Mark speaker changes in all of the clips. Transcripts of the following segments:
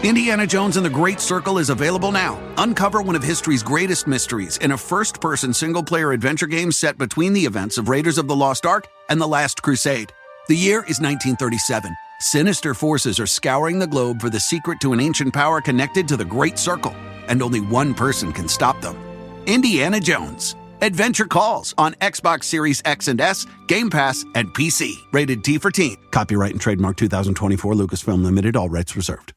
Speaker 1: Indiana Jones and the Great Circle is available now. Uncover one of history's greatest mysteries in a first-person single-player adventure game set between the events of Raiders of the Lost Ark and The Last Crusade. The year is 1937. Sinister forces are scouring the globe for the secret to an ancient power connected to the Great Circle, and only one person can stop them. Indiana Jones. Adventure Calls on Xbox Series X and S, Game Pass, and PC. Rated T for Teen. Copyright and trademark 2024 Lucasfilm Limited. All rights reserved.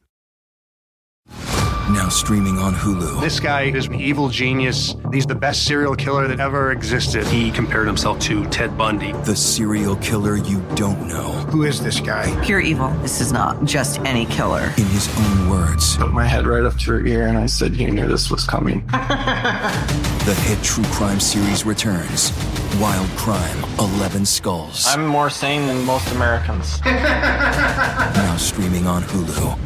Speaker 2: Now streaming on Hulu.
Speaker 3: This guy is an evil genius. He's the best serial killer that ever existed.
Speaker 4: He compared himself to Ted Bundy.
Speaker 2: The serial killer you don't know.
Speaker 3: Who is this guy?
Speaker 5: Pure evil. This is not just any killer.
Speaker 2: In his own words.
Speaker 6: Put my head right up to her ear and I said, you knew this was coming.
Speaker 2: The hit true crime series returns. Wild Crime, 11 Skulls.
Speaker 6: I'm more sane than most Americans.
Speaker 2: Now streaming on Hulu.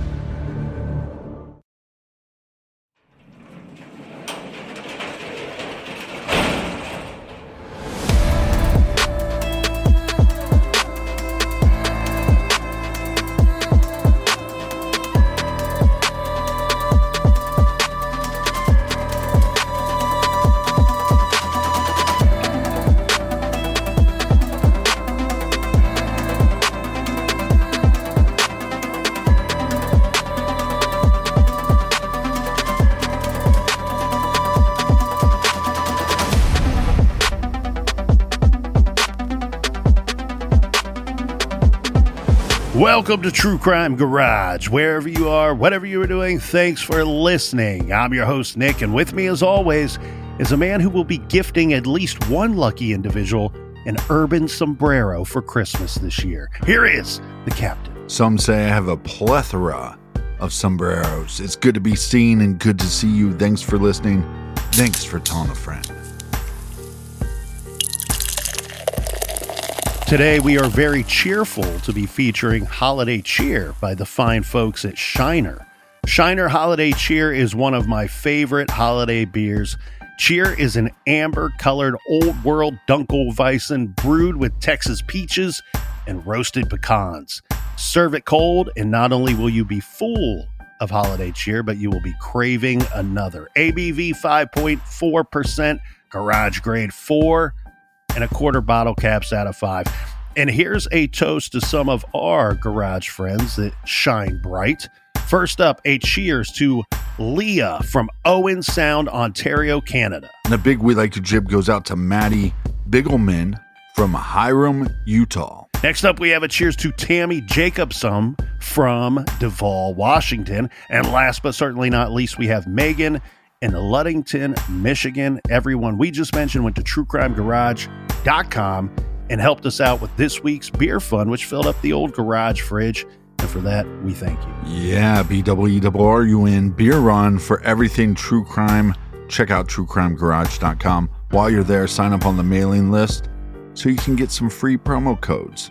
Speaker 7: Welcome to True Crime Garage. Wherever you are, whatever you are doing, thanks for listening. I'm your host, Nick, and with me, as always, is a man who will be gifting at least one lucky individual an urban sombrero for Christmas this year. Here is the Captain.
Speaker 8: Some say I have a plethora of sombreros. It's good to be seen and good to see you. Thanks for listening. Thanks for telling a friend.
Speaker 7: Today, we are very cheerful to be featuring Holiday Cheer by the fine folks at Shiner. Shiner Holiday Cheer is one of my favorite holiday beers. Cheer is an amber-colored Old World Dunkelweizen brewed with Texas peaches and roasted pecans. Serve it cold, and not only will you be full of Holiday Cheer, but you will be craving another. ABV 5.4%, garage grade 4, and a quarter bottle caps out of 5. And here's a toast to some of our garage friends that shine bright. First up, a cheers to Leah from Owen Sound, Ontario, Canada.
Speaker 8: And a big we like to jib goes out to Maddie Bigelman from Hiram, Utah.
Speaker 7: Next up, we have a cheers to Tammy Jacobson from Duvall, Washington. And last but certainly not least, we have Megan in Ludington, Michigan. Everyone we just mentioned went to truecrimegarage.com and helped us out with this week's beer fund, which filled up the old garage fridge. And for that, we thank you.
Speaker 8: Yeah, BWERUN beer run for everything true crime. Check out truecrimegarage.com. While you're there, sign up on the mailing list so you can get some free promo codes.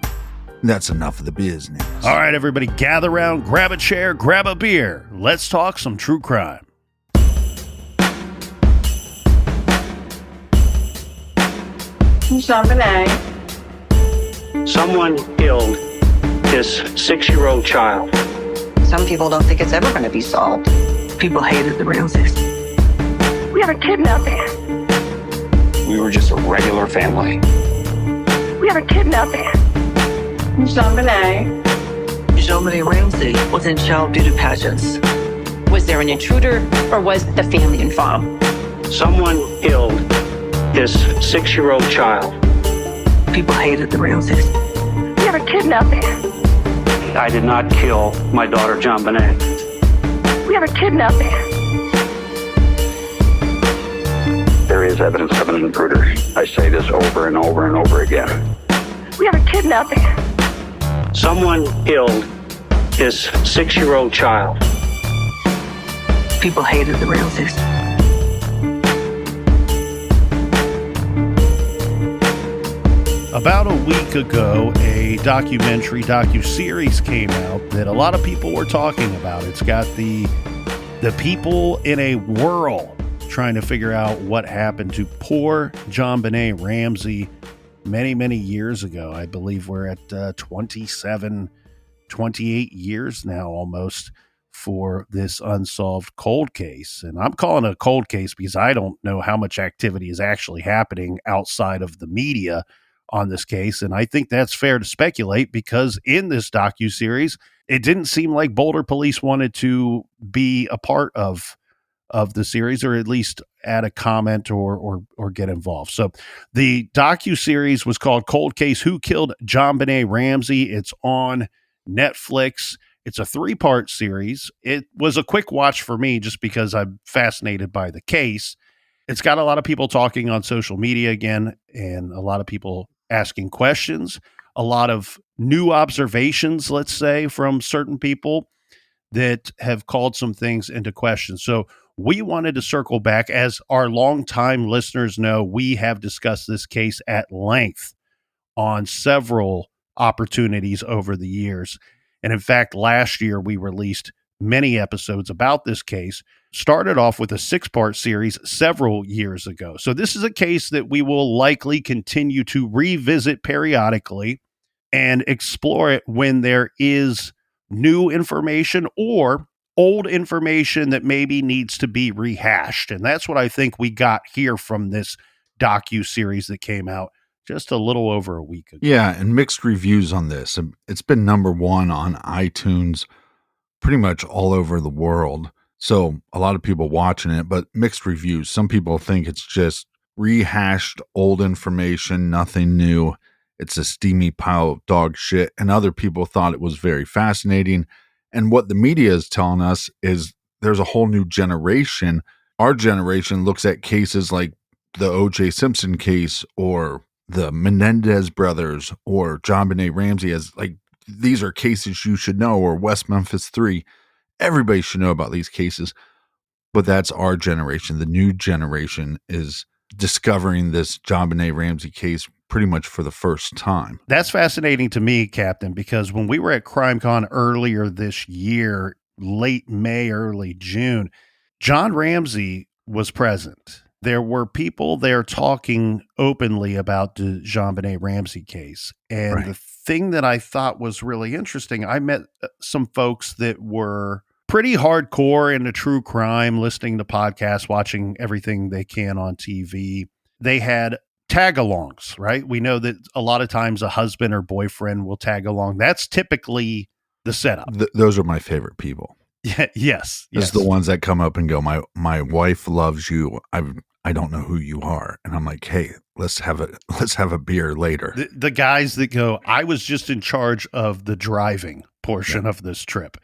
Speaker 8: That's enough of the business.
Speaker 7: All right, everybody, gather around, grab a chair, grab a beer. Let's talk some true crime.
Speaker 9: JonBenet.
Speaker 10: Someone killed his 6-year-old child.
Speaker 5: Some people don't think it's ever going to be solved. People hated the Ramseys.
Speaker 9: We have a kidnapping.
Speaker 10: We were just a regular family.
Speaker 9: We have a kidnapping. JonBenet.
Speaker 5: JonBenet Ramsey was in child beauty pageants.
Speaker 11: Was there an intruder or was the family involved?
Speaker 10: Someone killed his 6-year-old child.
Speaker 5: People hated the Ramseys.
Speaker 9: We have a kidnapping.
Speaker 10: I did not kill my daughter, JonBenet.
Speaker 9: We have a kidnapping.
Speaker 10: There is evidence of an intruder. I say this over and over and over again.
Speaker 9: We have a kidnapping.
Speaker 10: Someone killed his 6-year-old child.
Speaker 5: People hated the Ramseys.
Speaker 7: About a week ago, a docu-series came out that a lot of people were talking about. It's got the people in a whirl trying to figure out what happened to poor JonBenet Ramsey many, many years ago. I believe we're at 27, 28 years now almost for this unsolved cold case. And I'm calling it a cold case because I don't know how much activity is actually happening outside of the media on this case. And I think that's fair to speculate because in this docu-series, it didn't seem like Boulder police wanted to be a part of the series, or at least add a comment or get involved. So the docu-series was called Cold Case: Who Killed JonBenet Ramsey? It's on Netflix. It's a 3-part series. It was a quick watch for me just because I'm fascinated by the case. It's got a lot of people talking on social media again, and a lot of people asking questions, a lot of new observations, let's say, from certain people that have called some things into question. So we wanted to circle back. As our longtime listeners know, we have discussed this case at length on several opportunities over the years. And in fact, last year we released many episodes about this case, started off with a 6-part series several years ago. So this is a case that we will likely continue to revisit periodically and explore it when there is new information or old information that maybe needs to be rehashed. And that's what I think we got here from this docu-series that came out just a little over a week ago.
Speaker 8: Yeah, and mixed reviews on this. It's been number 1 on iTunes pretty much all over the world. So a lot of people watching it, but mixed reviews. Some people think it's just rehashed old information, nothing new. It's a steamy pile of dog shit. And other people thought it was very fascinating. And what the media is telling us is there's a whole new generation. Our generation looks at cases like the O.J. Simpson case or the Menendez brothers or JonBenet Ramsey as like, these are cases you should know, or West Memphis 3. Everybody should know about these cases. But that's our generation. The new generation is discovering this JonBenet Ramsey case pretty much for the first time.
Speaker 7: That's fascinating to me, Captain, because when we were at CrimeCon earlier this year, late May, early June, John Ramsey was present. There were people there talking openly about the JonBenet Ramsey case. And
Speaker 8: Right.
Speaker 7: The thing that I thought was really interesting, I met some folks that were pretty hardcore into true crime, listening to podcasts, watching everything they can on TV. They had tag-alongs, right? We know that a lot of times a husband or boyfriend will tag along. That's typically the setup.
Speaker 8: Those are my favorite people.
Speaker 7: Yeah, yes.
Speaker 8: It's the ones that come up and go, my wife loves you. I don't know who you are. And I'm like, hey, let's have a beer later.
Speaker 7: The guys that go, I was just in charge of the driving portion of this trip.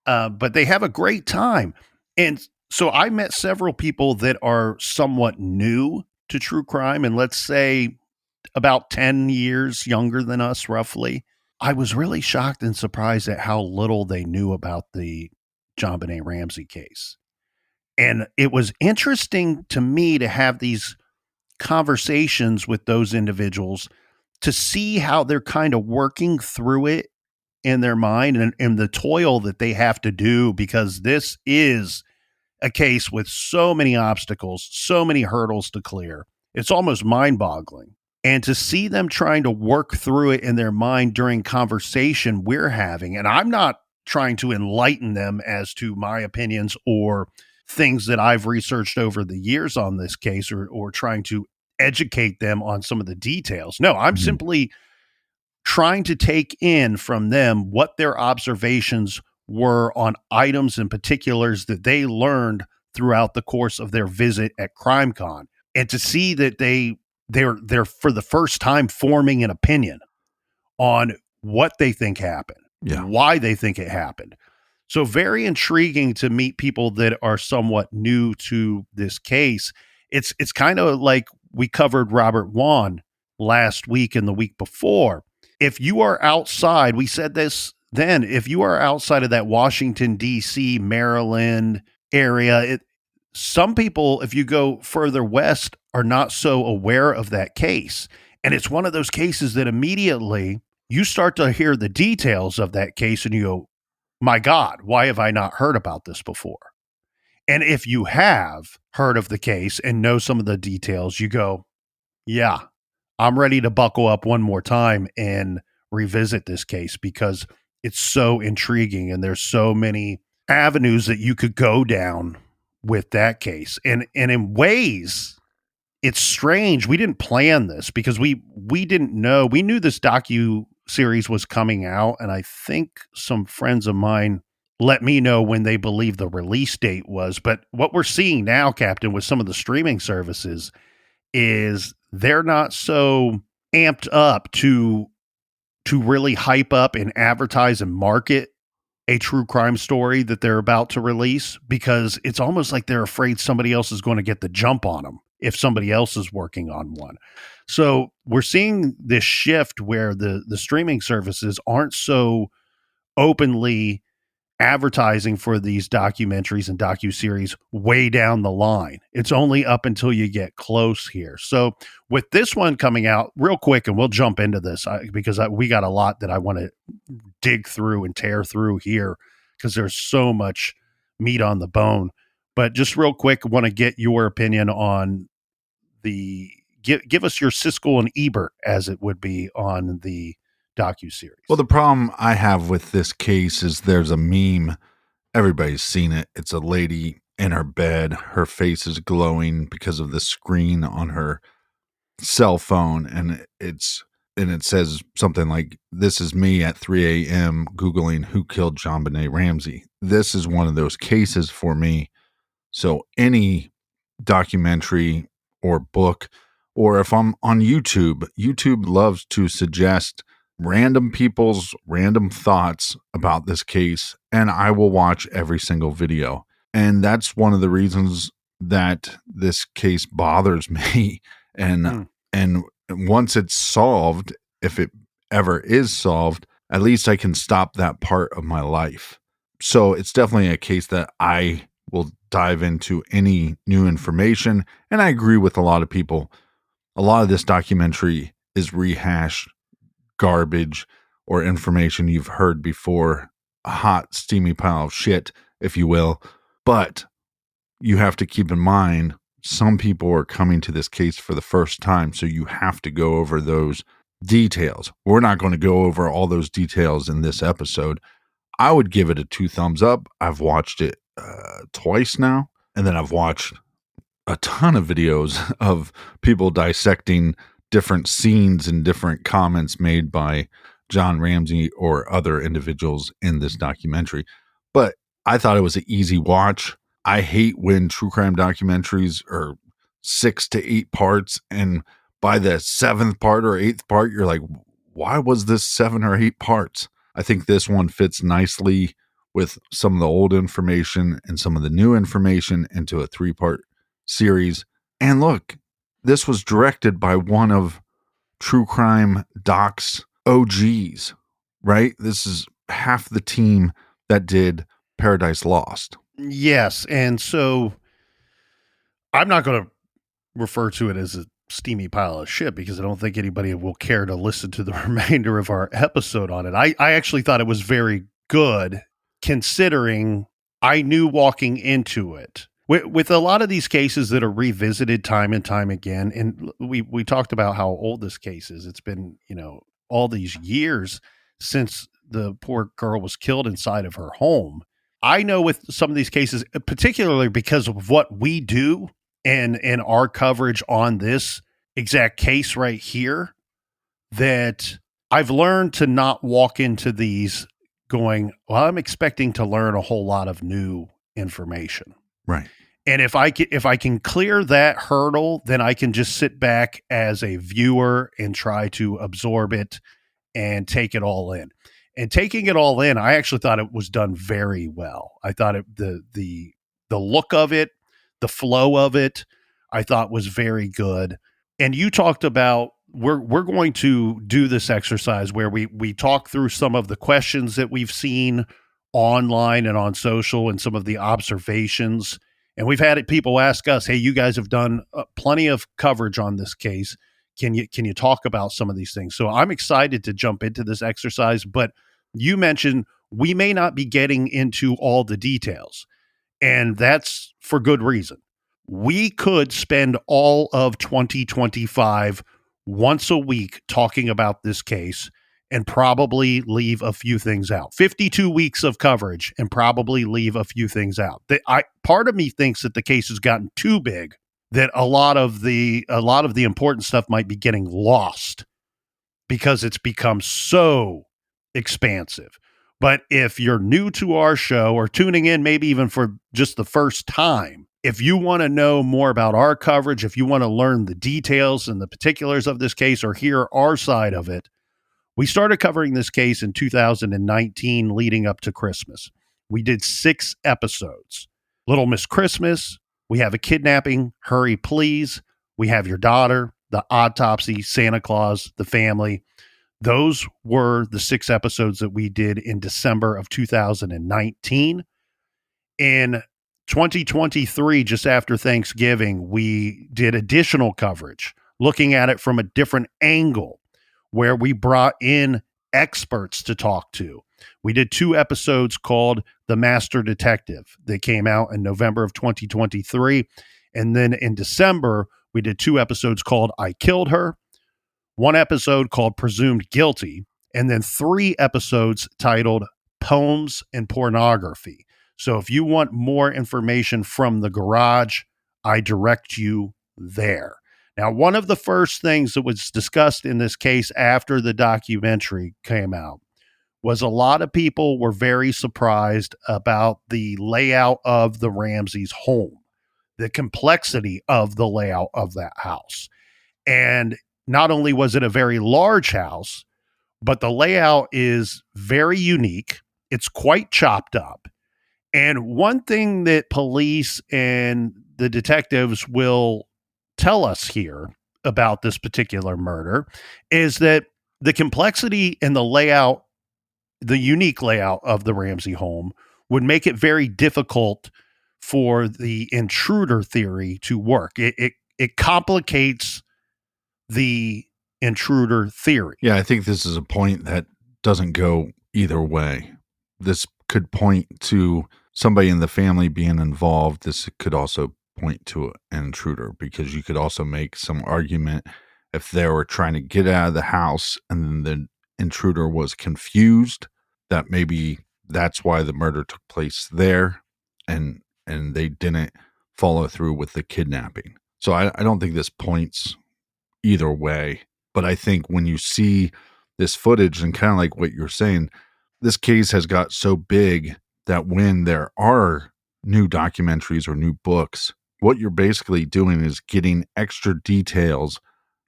Speaker 7: But they have a great time. And so I met several people that are somewhat new to true crime, and let's say about 10 years younger than us, roughly. I was really shocked and surprised at how little they knew about the JonBenet Ramsey case. And it was interesting to me to have these conversations with those individuals to see how they're kind of working through it in their mind and the toil that they have to do, because this is a case with so many obstacles, so many hurdles to clear. It's almost mind-boggling. And to see them trying to work through it in their mind during conversation we're having, and I'm not trying to enlighten them as to my opinions or things that I've researched over the years on this case, or trying to educate them on some of the details. No, I'm simply trying to take in from them what their observations were on items and particulars that they learned throughout the course of their visit at CrimeCon, and to see that they're for the first time forming an opinion on what they think happened, why they think it happened. So very intriguing to meet people that are somewhat new to this case. It's kind of like we covered Robert Wone last week and the week before. If you are outside, we said this then, if you are outside of that Washington, D.C., Maryland area, some people, if you go further west, are not so aware of that case. And it's one of those cases that immediately you start to hear the details of that case and you go, my God, why have I not heard about this before? And if you have heard of the case and know some of the details, you go, yeah, I'm ready to buckle up one more time and revisit this case because it's so intriguing and there's so many avenues that you could go down with that case. And in ways, it's strange. We didn't plan this because we didn't know. We knew this docu-series was coming out, and I think some friends of mine let me know when they believe the release date was. But what we're seeing now, Captain, with some of the streaming services is they're not so amped up to really hype up and advertise and market a true crime story that they're about to release, because it's almost like they're afraid somebody else is going to get the jump on them if somebody else is working on one. So we're seeing this shift where the streaming services aren't so openly advertising for these documentaries and docuseries way down the line. It's only up until you get close here. So with this one coming out real quick, and we'll jump into this because we got a lot that I want to dig through and tear through here because there's so much meat on the bone. But just real quick, want to get your opinion on give us your Siskel and Ebert, as it would be, on the docu-series.
Speaker 8: Well, the problem I have with this case is there's a meme. Everybody's seen it. It's a lady in her bed. Her face is glowing because of the screen on her cell phone. And it says something like, "This is me at 3 a.m. Googling who killed JonBenet Ramsey." This is one of those cases for me. So any documentary or book, or if I'm on YouTube loves to suggest random people's random thoughts about this case, and I will watch every single video. And that's one of the reasons that this case bothers me. And once it's solved, if it ever is solved, at least I can stop that part of my life. So it's definitely a case that I will dive into any new information. And I agree with a lot of people. A lot of this documentary is rehashed garbage or information you've heard before, a hot, steamy pile of shit, if you will. But you have to keep in mind, some people are coming to this case for the first time, so you have to go over those details. We're not going to go over all those details in this episode. I would give it a 2 thumbs up. I've watched it twice now, and then I've watched a ton of videos of people dissecting different scenes and different comments made by John Ramsey or other individuals in this documentary. But I thought it was an easy watch. I hate when true crime documentaries are 6 to 8 parts, and by the 7th part or 8th part, you're like, why was this 7 or 8 parts? I think this one fits nicely with some of the old information and some of the new information into a 3-part series. And look, this was directed by one of True Crime Doc's OGs, right? This is half the team that did Paradise Lost.
Speaker 7: Yes, and so I'm not going to refer to it as a steamy pile of shit because I don't think anybody will care to listen to the remainder of our episode on it. I actually thought it was very good, considering I knew walking into it. With a lot of these cases that are revisited time and time again, and we talked about how old this case is. It's been, all these years since the poor girl was killed inside of her home. I know with some of these cases, particularly because of what we do and our coverage on this exact case right here, that I've learned to not walk into these going, well, I'm expecting to learn a whole lot of new information.
Speaker 8: Right.
Speaker 7: And if I can clear that hurdle, then I can just sit back as a viewer and try to absorb it and take it all in. And taking it all in, I actually thought it was done very well. I thought the look of it, the flow of it, I thought was very good. And you talked about we're going to do this exercise where we talk through some of the questions that we've seen online and on social and some of the observations. And we've had people ask us, hey, you guys have done plenty of coverage on this case. Can you talk about some of these things? So I'm excited to jump into this exercise, but you mentioned we may not be getting into all the details, and that's for good reason. We could spend all of 2025 once a week talking about this case, and probably leave a few things out. 52 weeks of coverage and probably leave a few things out. Part of me thinks that the case has gotten too big, that a lot of the important stuff might be getting lost because it's become so expansive. But if you're new to our show or tuning in maybe even for just the first time, if you want to know more about our coverage, if you want to learn the details and the particulars of this case or hear our side of it, we started covering this case in 2019 leading up to Christmas. We did 6 episodes. Little Miss Christmas, we have a kidnapping, Hurry Please, we have your daughter, the autopsy, Santa Claus, the family. Those were the 6 episodes that we did in December of 2019. In 2023, just after Thanksgiving, we did additional coverage, looking at it from a different angle, where we brought in experts to talk to. We did 2 episodes called The Master Detective that came out in November of 2023. And then in December, we did 2 episodes called I Killed Her, 1 episode called Presumed Guilty, and then 3 episodes titled Poems and Pornography. So if you want more information from the garage, I direct you there. Now, one of the first things that was discussed in this case after the documentary came out was a lot of people were very surprised about the layout of the Ramseys' home, the complexity of the layout of that house. And not only was it a very large house, but the layout is very unique. It's quite chopped up. And one thing that police and the detectives will tell us here about this particular murder is that the complexity and the layout, the unique layout of the Ramsey home would make it very difficult for the intruder theory to work. It complicates the intruder theory.
Speaker 8: Yeah, I think this is a point that doesn't go either way. This could point to somebody in the family being involved. This could also point to an intruder, because you could also make some argument if they were trying to get out of the house and then the intruder was confused, that maybe that's why the murder took place there and they didn't follow through with the kidnapping. So I don't think this points either way, but I think when you see this footage and kind of like what you're saying, this case has got so big that when there are new documentaries or new books, what you're basically doing is getting extra details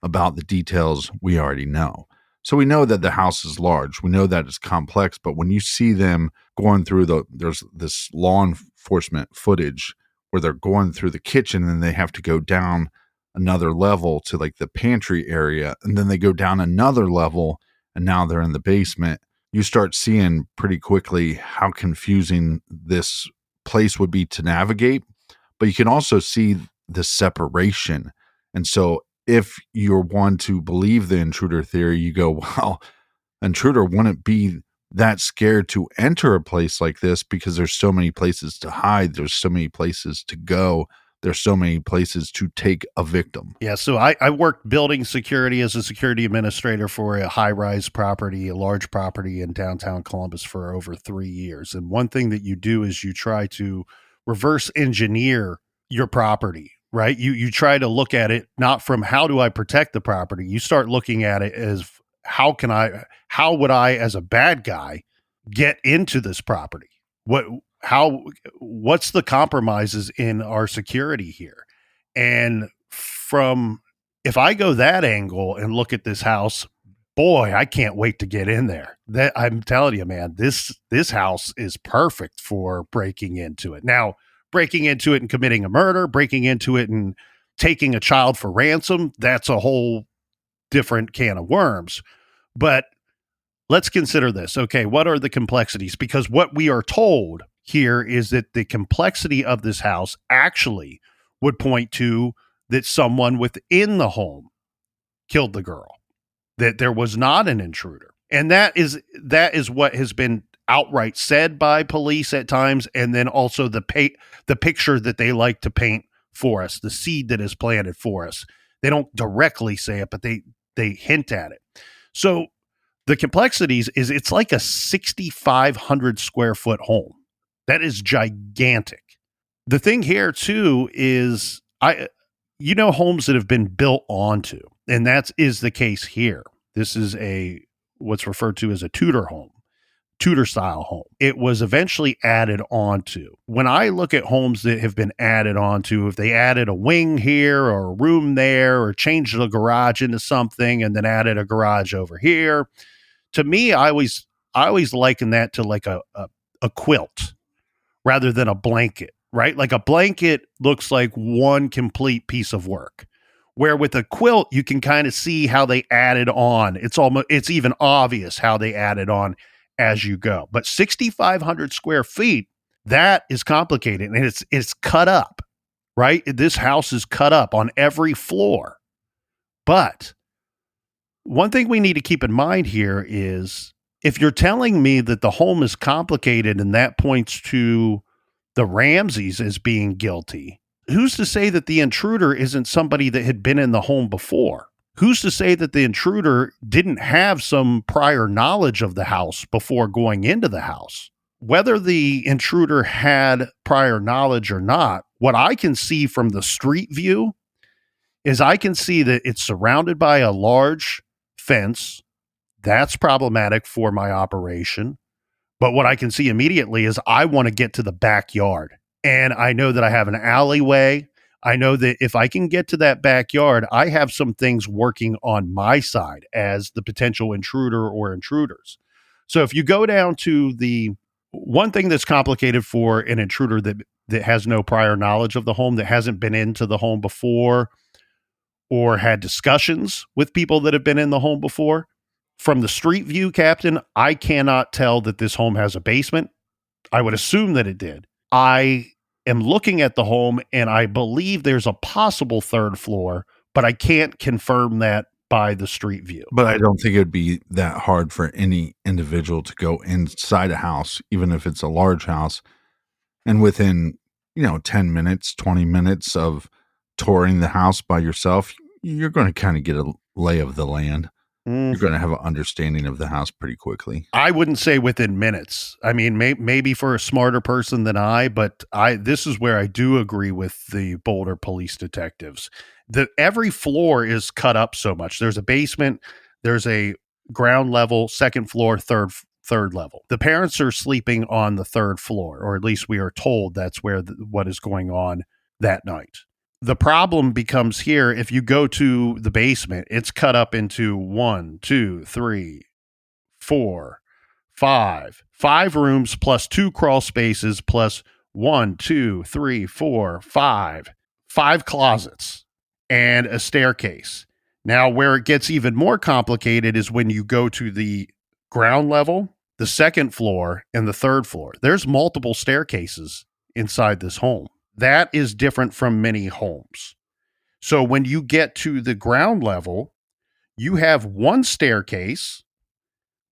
Speaker 8: about the details we already know. So we know that the house is large. We know that it's complex, but when you see them going through there's this law enforcement footage where they're going through the kitchen and they have to go down another level to like the pantry area, and then they go down another level and now they're in the basement. You start seeing pretty quickly how confusing this place would be to navigate, but you can also see the separation. And so if you're one to believe the intruder theory, you go, well, intruder wouldn't be that scared to enter a place like this because there's so many places to hide. There's so many places to go. There's so many places to take a victim.
Speaker 7: Yeah, so I worked building security as a security administrator for a high-rise property, a large property in downtown Columbus for over 3 years. And one thing that you do is you try to reverse engineer your property, right? You try to look at it not from how do I protect the property? You start looking at it as how would I as a bad guy get into this property? What's the compromises in our security here? And if I go that angle and look at this house, boy, I can't wait to get in there. That I'm telling you, man, this house is perfect for breaking into it. Now, breaking into it and committing a murder, breaking into it and taking a child for ransom, that's a whole different can of worms. But let's consider this. Okay, what are the complexities? Because what we are told here is that the complexity of this house actually would point to that someone within the home killed the girl, that there was not an intruder. And that is what has been outright said by police at times, and then also the picture that they like to paint for us, the seed that is planted for us. They don't directly say it, but they hint at it. So The complexities is it's like a 6,500 square foot home. That is gigantic. The thing here too is homes that have been built onto, and that is the case here. This is what's referred to as a Tudor home. Tudor style home. It was eventually added onto. When I look at homes that have been added onto, if they added a wing here or a room there or changed the garage into something and then added a garage over here, to me, I always liken that to like a quilt rather than a blanket, right? Like a blanket looks like one complete piece of work. Where with a quilt, you can kind of see how they added on. It's even obvious how they added on as you go. But 6,500 square feet, that is complicated. And it's cut up, right? This house is cut up on every floor. But one thing we need to keep in mind here is if you're telling me that the home is complicated and that points to the Ramseys as being guilty, who's to say that the intruder isn't somebody that had been in the home before? Who's to say that the intruder didn't have some prior knowledge of the house before going into the house? Whether the intruder had prior knowledge or not, what I can see from the street view is I can see that it's surrounded by a large fence. That's problematic for my operation. But what I can see immediately is I want to get to the backyard. And I know that I have an alleyway. I know that if I can get to that backyard, I have some things working on my side as the potential intruder or intruders. So if you go down to the one thing that's complicated for an intruder that has no prior knowledge of the home, that hasn't been into the home before or had discussions with people that have been in the home before, from the street view, Captain, I cannot tell that this home has a basement. I would assume that it did. I am looking at the home and I believe there's a possible third floor, but I can't confirm that by the street view.
Speaker 8: But I don't think it'd be that hard for any individual to go inside a house, even if it's a large house, and within, 10 minutes, 20 minutes of touring the house by yourself, you're going to kind of get a lay of the land. You're going to have an understanding of the house pretty quickly.
Speaker 7: I wouldn't say within minutes. I mean, maybe for a smarter person than but this is where I do agree with the Boulder police detectives. Every floor is cut up so much. There's a basement, there's a ground level, second floor, third level. The parents are sleeping on the third floor, or at least we are told that's where what is going on that night. The problem becomes here, if you go to the basement, it's cut up into 1, 2, 3, 4, 5. 5 rooms plus 2 crawl spaces plus 1, 2, 3, 4, 5. 5 closets and a staircase. Now, where it gets even more complicated is when you go to the ground level, the second floor, and the third floor. There's multiple staircases inside this home. That is different from many homes. So when you get to the ground level, you have one staircase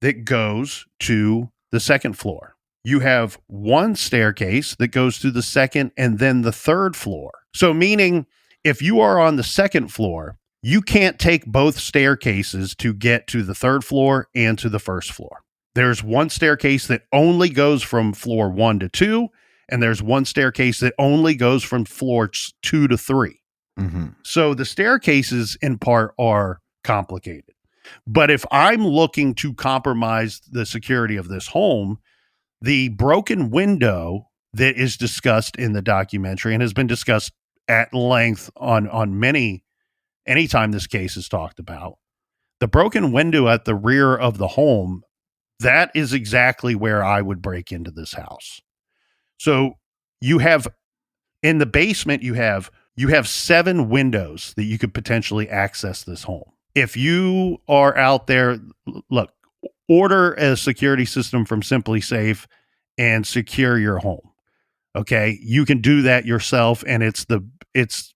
Speaker 7: that goes to the second floor. You have one staircase that goes to the second and then the third floor. So meaning if you are on the second floor, you can't take both staircases to get to the third floor and to the first floor. There's one staircase that only goes from floor 1 to 2. And there's one staircase that only goes from floors 2 to 3.
Speaker 8: Mm-hmm.
Speaker 7: So the staircases in part are complicated. But if I'm looking to compromise the security of this home, the broken window that is discussed in the documentary and has been discussed at length on anytime this case is talked about, the broken window at the rear of the home, that is exactly where I would break into this house. So you have in the basement, you have 7 windows that you could potentially access this home. If you are out there, look, order a security system from Simply Safe and secure your home. Okay. You can do that yourself. And it's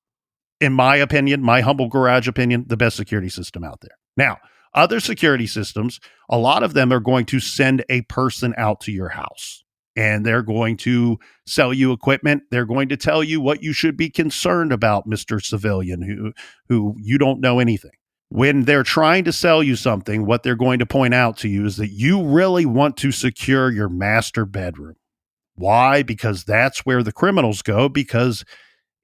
Speaker 7: in my opinion, my humble garage opinion, the best security system out there. Now, other security systems, a lot of them are going to send a person out to your house. And they're going to sell you equipment. They're going to tell you what you should be concerned about, Mr. Civilian, who you don't know anything. When they're trying to sell you something, what they're going to point out to you is that you really want to secure your master bedroom. Why? Because that's where the criminals go, because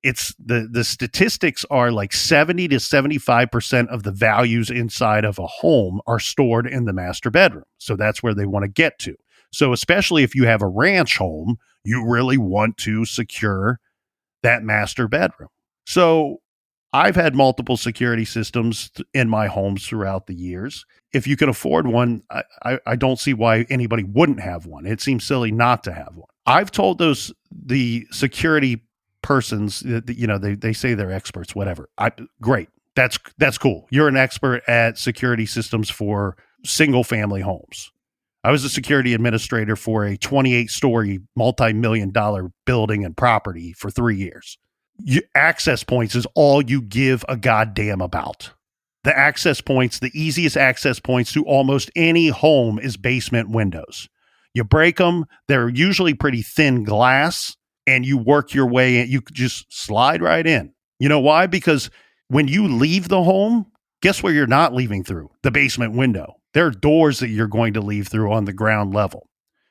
Speaker 7: it's the statistics are like 70 to 75% of the values inside of a home are stored in the master bedroom. So that's where they want to get to. So especially if you have a ranch home, you really want to secure that master bedroom. So I've had multiple security systems in my homes throughout the years. If you can afford one, I don't see why anybody wouldn't have one. It seems silly not to have one. I've told the security persons that, they say they're experts, whatever. Great. That's cool. You're an expert at security systems for single family homes. I was a security administrator for a 28-story multi-million-dollar building and property for 3 years. Access points is all you give a goddamn about. The access points, the easiest access points to almost any home is basement windows. You break them, they're usually pretty thin glass, and you work your way in. You just slide right in. You know why? Because when you leave the home, guess where you're not leaving through? The basement window. There are doors that you're going to leave through on the ground level,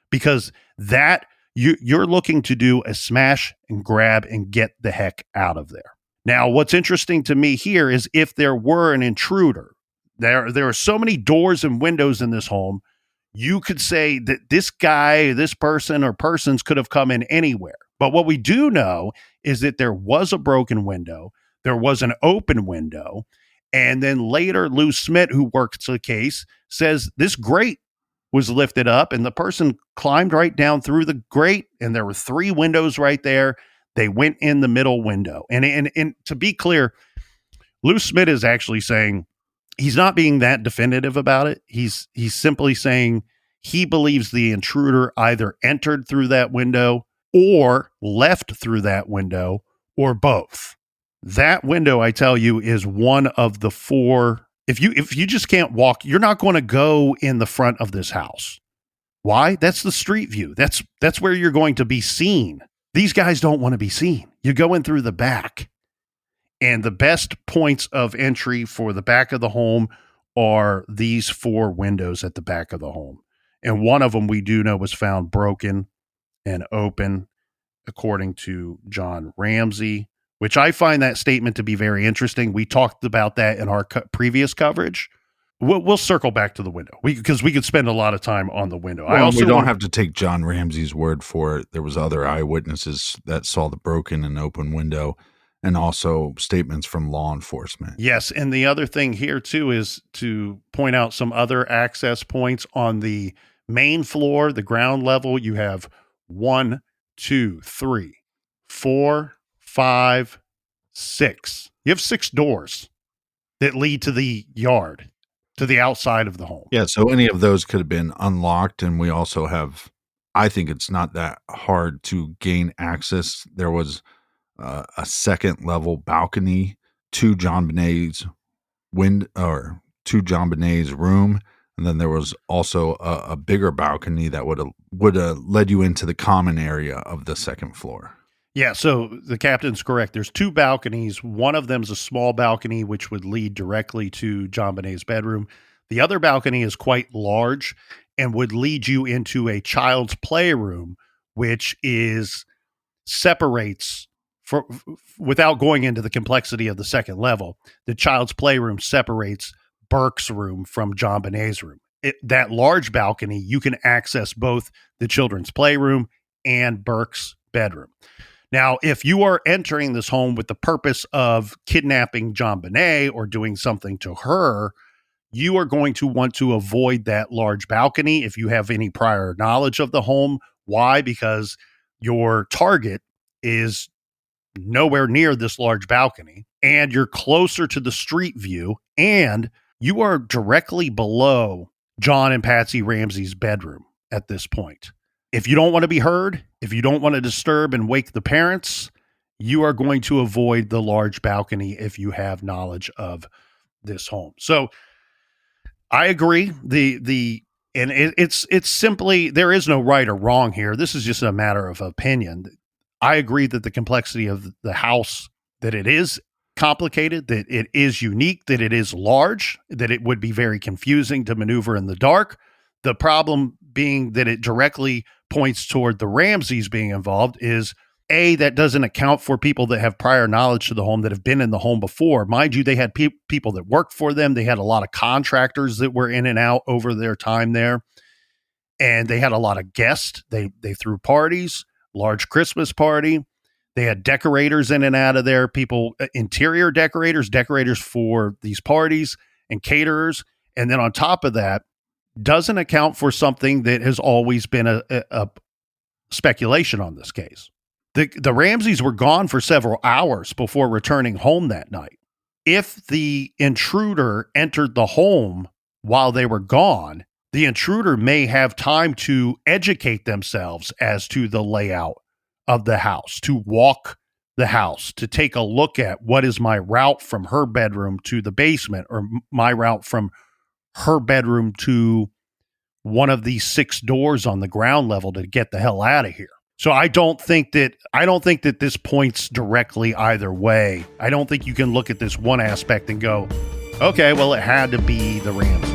Speaker 7: because that you're looking to do a smash and grab and get the heck out of there. Now, what's interesting to me here is if there were an intruder, there are so many doors and windows in this home, you could say that this guy, this person or persons could have come in anywhere. But what we do know is that there was a broken window, there was an open window, and then later Lou Smith, who works the case, says this grate was lifted up and the person climbed right down through the grate, and there were 3 windows right there. They went in the middle window. And to be clear, Lou Smith is actually saying he's not being that definitive about it. He's simply saying he believes the intruder either entered through that window or left through that window or both. That window, I tell you, is one of the 4. If you just can't walk, you're not going to go in the front of this house. Why? That's the street view. That's where you're going to be seen. These guys don't want to be seen. You go in through the back. And the best points of entry for the back of the home are these 4 windows at the back of the home. And one of them we do know was found broken and open, according to John Ramsey, which I find that statement to be very interesting. We talked about that in our previous coverage. We'll circle back to the window because we could spend a lot of time on the window.
Speaker 8: Well, we don't have to take John Ramsey's word for it. There was other eyewitnesses that saw the broken and open window, and also statements from law enforcement.
Speaker 7: Yes, and the other thing here too is to point out some other access points on the main floor, the ground level. You have 1, 2, 3, 4, 5, 6. You have 6 doors that lead to the yard, to the outside of the home.
Speaker 8: Yeah, so any of those could have been unlocked. And we also have, I think it's not that hard to gain access. There was a 2nd level balcony to JonBenet's to JonBenet's room. And then there was also a bigger balcony that would have led you into the common area of the 2nd floor.
Speaker 7: Yeah, so the captain's correct. There's 2 balconies. One of them's a small balcony, which would lead directly to JonBenet's bedroom. The other balcony is quite large and would lead you into a child's playroom, which separates, without going into the complexity of the 2nd level, the child's playroom separates Burke's room from JonBenet's room. That large balcony, you can access both the children's playroom and Burke's bedroom. Now, if you are entering this home with the purpose of kidnapping JonBenet or doing something to her, you are going to want to avoid that large balcony if you have any prior knowledge of the home. Why? Because your target is nowhere near this large balcony, and you're closer to the street view, and you are directly below John and Patsy Ramsey's bedroom at this point. If you don't want to be heard, if you don't want to disturb and wake the parents, you are going to avoid the large balcony if you have knowledge of this home. So I agree. It's simply, there is no right or wrong here. This is just a matter of opinion. I agree that the complexity of the house that it is complicated, that it is unique, that it is large, that it would be very confusing to maneuver in the dark. The problem being that it directly points toward the Ramseys being involved is, A, that doesn't account for people that have prior knowledge to the home, that have been in the home before. Mind you, they had people that worked for them. They had a lot of contractors that were in and out over their time there. And they had a lot of guests. They threw parties, large Christmas party. They had decorators in and out of there, people, interior decorators for these parties and caterers. And then on top of that, doesn't account for something that has always been a speculation on this case. The Ramseys were gone for several hours before returning home that night. If the intruder entered the home while they were gone, the intruder may have time to educate themselves as to the layout of the house, to walk the house, to take a look at what is my route from her bedroom to the basement, or my route from her bedroom to one of these 6 doors on the ground level to get the hell out of here. So I don't think that this points directly either way. I don't think you can look at this one aspect and go, okay, well, it had to be the Ramseys.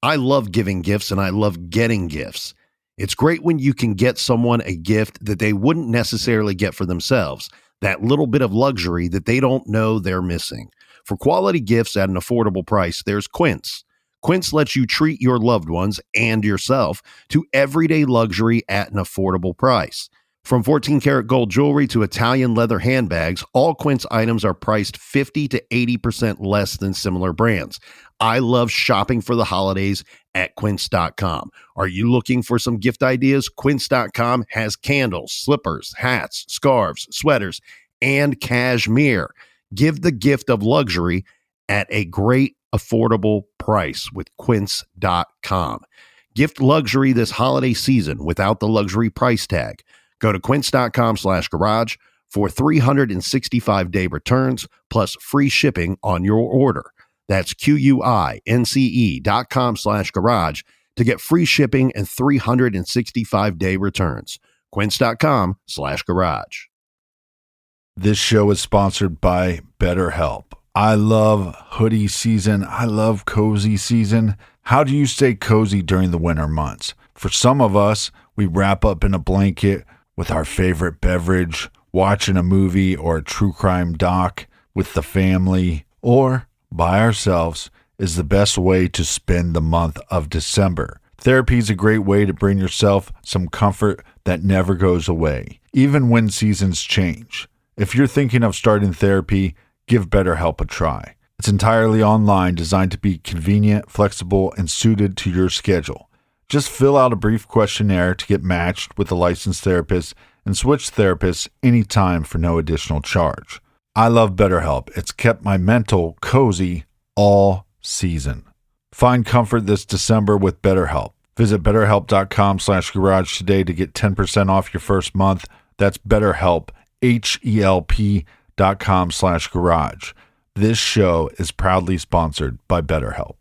Speaker 7: I love giving gifts and I love getting gifts. It's great when you can get someone a gift that they wouldn't necessarily get for themselves, that little bit of luxury that they don't know they're missing. For quality gifts at an affordable price, there's Quince. Quince lets you treat your loved ones and yourself to everyday luxury at an affordable price. From 14-karat gold jewelry to Italian leather handbags, all Quince items are priced 50 to 80% less than similar brands. I love shopping for the holidays at quince.com. Are you looking for some gift ideas? Quince.com has candles, slippers, hats, scarves, sweaters, and cashmere. Give the gift of luxury at a great affordable price with quince.com. Gift luxury this holiday season without the luxury price tag. Go to quince.com/garage for 365-day returns plus free shipping on your order. That's QUINCE.com/garage to get free shipping and 365-day returns. Quince.com/garage.
Speaker 8: This show is sponsored by BetterHelp. I love hoodie season. I love cozy season. How do you stay cozy during the winter months? For some of us, we wrap up in a blanket with our favorite beverage, watching a movie or a true crime doc with the family, or by ourselves is the best way to spend the month of December. Therapy is a great way to bring yourself some comfort that never goes away, even when seasons change. If you're thinking of starting therapy, give BetterHelp a try. It's entirely online, designed to be convenient, flexible, and suited to your schedule. Just fill out a brief questionnaire to get matched with a licensed therapist and switch therapists anytime for no additional charge. I love BetterHelp. It's kept my mental cozy all season. Find comfort this December with BetterHelp. Visit BetterHelp.com/garage today to get 10% off your first month. That's BetterHelp, HELP.com/garage. This show is proudly sponsored by BetterHelp.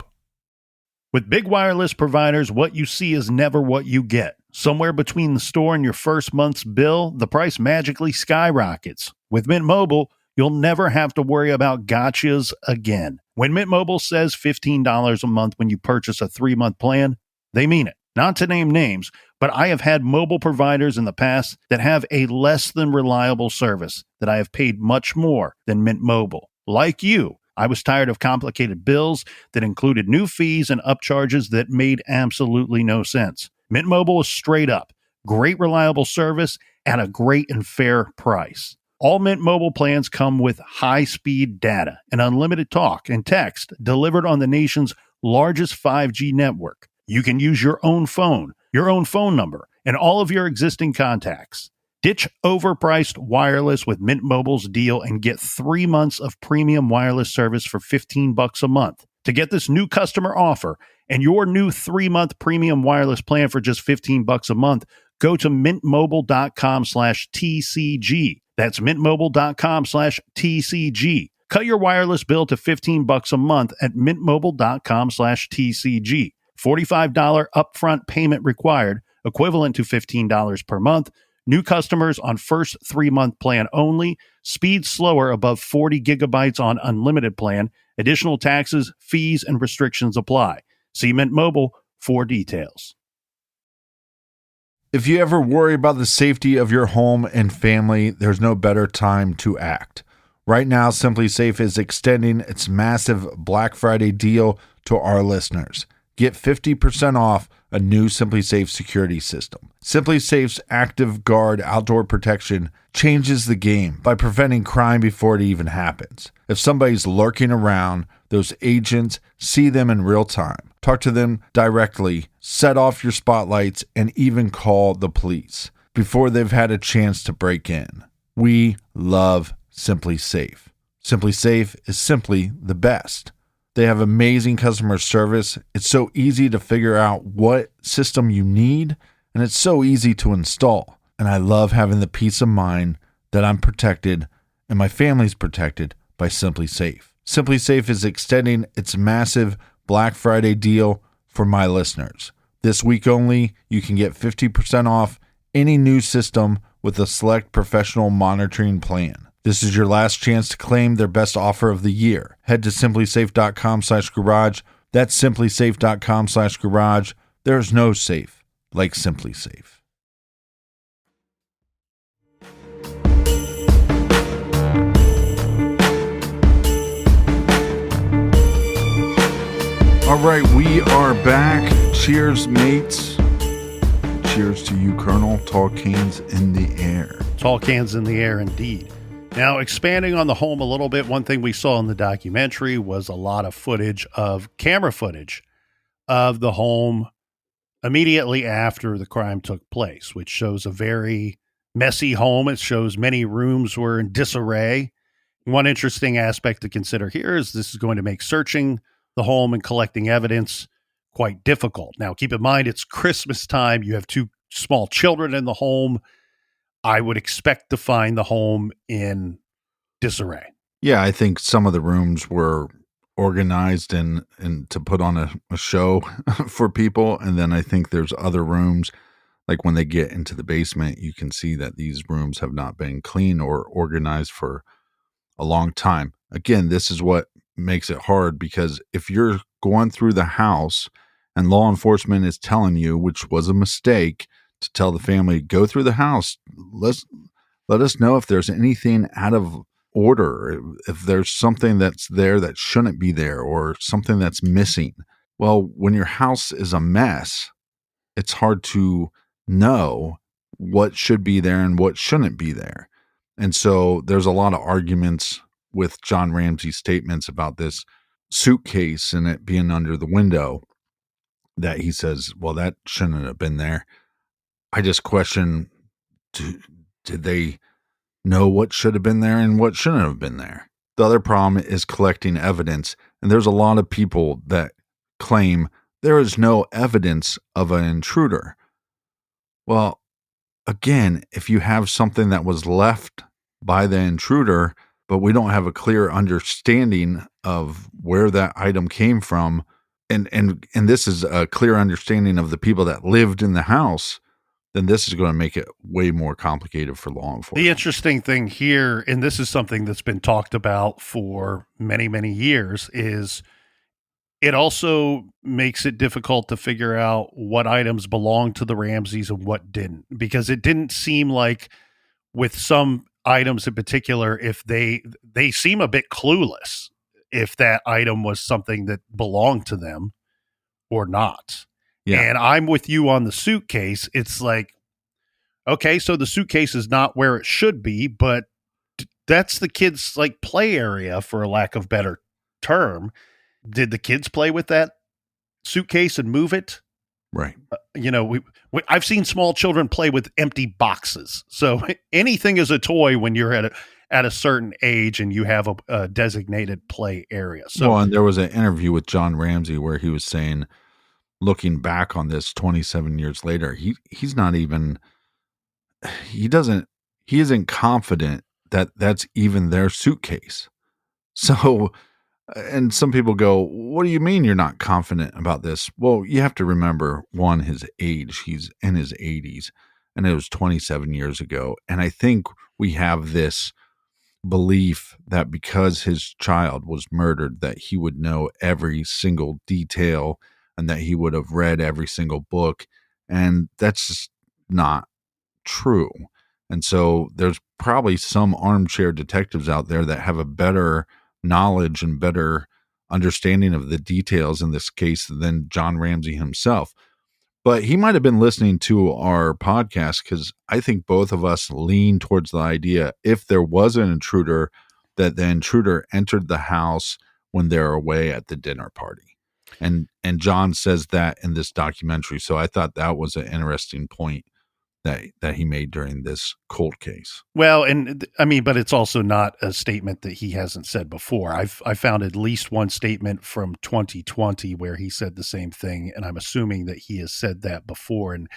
Speaker 7: With big wireless providers, what you see is never what you get. Somewhere between the store and your first month's bill, the price magically skyrockets. With Mint Mobile, you'll never have to worry about gotchas again. When Mint Mobile says $15 a month when you purchase a 3-month plan, they mean it. Not to name names, but I have had mobile providers in the past that have a less than reliable service that I have paid much more than Mint Mobile. Like you, I was tired of complicated bills that included new fees and upcharges that made absolutely no sense. Mint Mobile is straight up. Great reliable service at a great and fair price. All Mint Mobile plans come with high-speed data and unlimited talk and text delivered on the nation's largest 5G network. You can use your own phone number, and all of your existing contacts. Ditch overpriced wireless with Mint Mobile's deal and get 3 months of premium wireless service for $15 a month. To get this new customer offer and your new 3-month premium wireless plan for just $15 a month, go to mintmobile.com/TCG. That's mintmobile.com/TCG. cut your wireless bill to $15 a month at mintmobile.com/TCG. $45 upfront payment required, equivalent to $15 per month. New customers on first 3-month plan only. Speed slower above 40 gigabytes on unlimited plan. Additional taxes, fees, and restrictions apply. See Mint Mobile for details.
Speaker 8: If you ever worry about the safety of your home and family, there's no better time to act. Right now, Simply Safe is extending its massive Black Friday deal to our listeners. Get 50% off a new Simply Safe security system. Simply Safe's Active Guard outdoor protection changes the game by preventing crime before it even happens. If somebody's lurking around, those agents see them in real time, talk to them directly, set off your spotlights, and even call the police before they've had a chance to break in. We love Simply Safe. Simply Safe is simply the best. They have amazing customer service. It's so easy to figure out what system you need, and it's so easy to install. And I love having the peace of mind that I'm protected and my family's protected by Simply Safe. Simply Safe is extending its massive Black Friday deal for my listeners. This week only, you can get 50% off any new system with a select professional monitoring plan. This is your last chance to claim their best offer of the year. Head to simplysafe.com/garage. That's simplysafe.com/garage. There's no safe like Simply Safe. All right, we are back. Cheers, mates. Cheers to you, Colonel. Tall cans in the air.
Speaker 7: Tall cans in the air, indeed. Now, expanding on the home a little bit, one thing we saw in the documentary was a lot of camera footage of the home immediately after the crime took place, which shows a very messy home. It shows many rooms were in disarray. One interesting aspect to consider here is this is going to make searching the home and collecting evidence quite difficult. Now, keep in mind, it's Christmas time. You have 2 small children in the home. I would expect to find the home in disarray.
Speaker 8: Yeah, I think some of the rooms were organized and to put on a show for people. And then I think there's other rooms, like when they get into the basement, you can see that these rooms have not been cleaned or organized for a long time. Again, this is what makes it hard, because if you're going through the house and law enforcement is telling you, which was a mistake, to tell the family, go through the house, let us know if there's anything out of order, if there's something that's there that shouldn't be there, or something that's missing. Well, when your house is a mess, it's hard to know what should be there and what shouldn't be there. And so there's a lot of arguments with John Ramsey's statements about this suitcase and it being under the window, that he says, well, that shouldn't have been there. I just question, did they know what should have been there and what shouldn't have been there? The other problem is collecting evidence. And there's a lot of people that claim there is no evidence of an intruder. Well, again, if you have something that was left by the intruder, but we don't have a clear understanding of where that item came from, and this is a clear understanding of the people that lived in the house, then this is going to make it way more complicated for law enforcement.
Speaker 7: The interesting thing here, and this is something that's been talked about for many, many years, is it also makes it difficult to figure out what items belong to the Ramseys and what didn't, because it didn't seem like, with some items in particular, if they seem a bit clueless if that item was something that belonged to them or not. Yeah. And I'm with you on the suitcase. It's like, okay, so the suitcase is not where it should be, but that's the kids' like play area, for a lack of better term. Did the kids play with that suitcase and move it?
Speaker 8: Right.
Speaker 7: I've seen small children play with empty boxes. So anything is a toy when you're at a certain age and you have a designated play area. So,
Speaker 8: well, and there was an interview with John Ramsey where he was saying, looking back on this 27 years later, he isn't confident that that's even their suitcase. So, and some people go, what do you mean you're not confident about this? Well, you have to remember, one, his age. He's in his 80s, and it was 27 years ago. And I think we have this belief that because his child was murdered, that he would know every single detail and that he would have read every single book. And that's just not true. And so there's probably some armchair detectives out there that have a better knowledge and better understanding of the details in this case than John Ramsey himself. But he might have been listening to our podcast, because I think both of us lean towards the idea, if there was an intruder, that the intruder entered the house when they're away at the dinner party. And John says that in this documentary. So I thought that was an interesting point that he made during this cold case.
Speaker 7: Well, and I mean, but it's also not a statement that he hasn't said before. I found at least one statement from 2020 where he said the same thing, and I'm assuming that he has said that before. And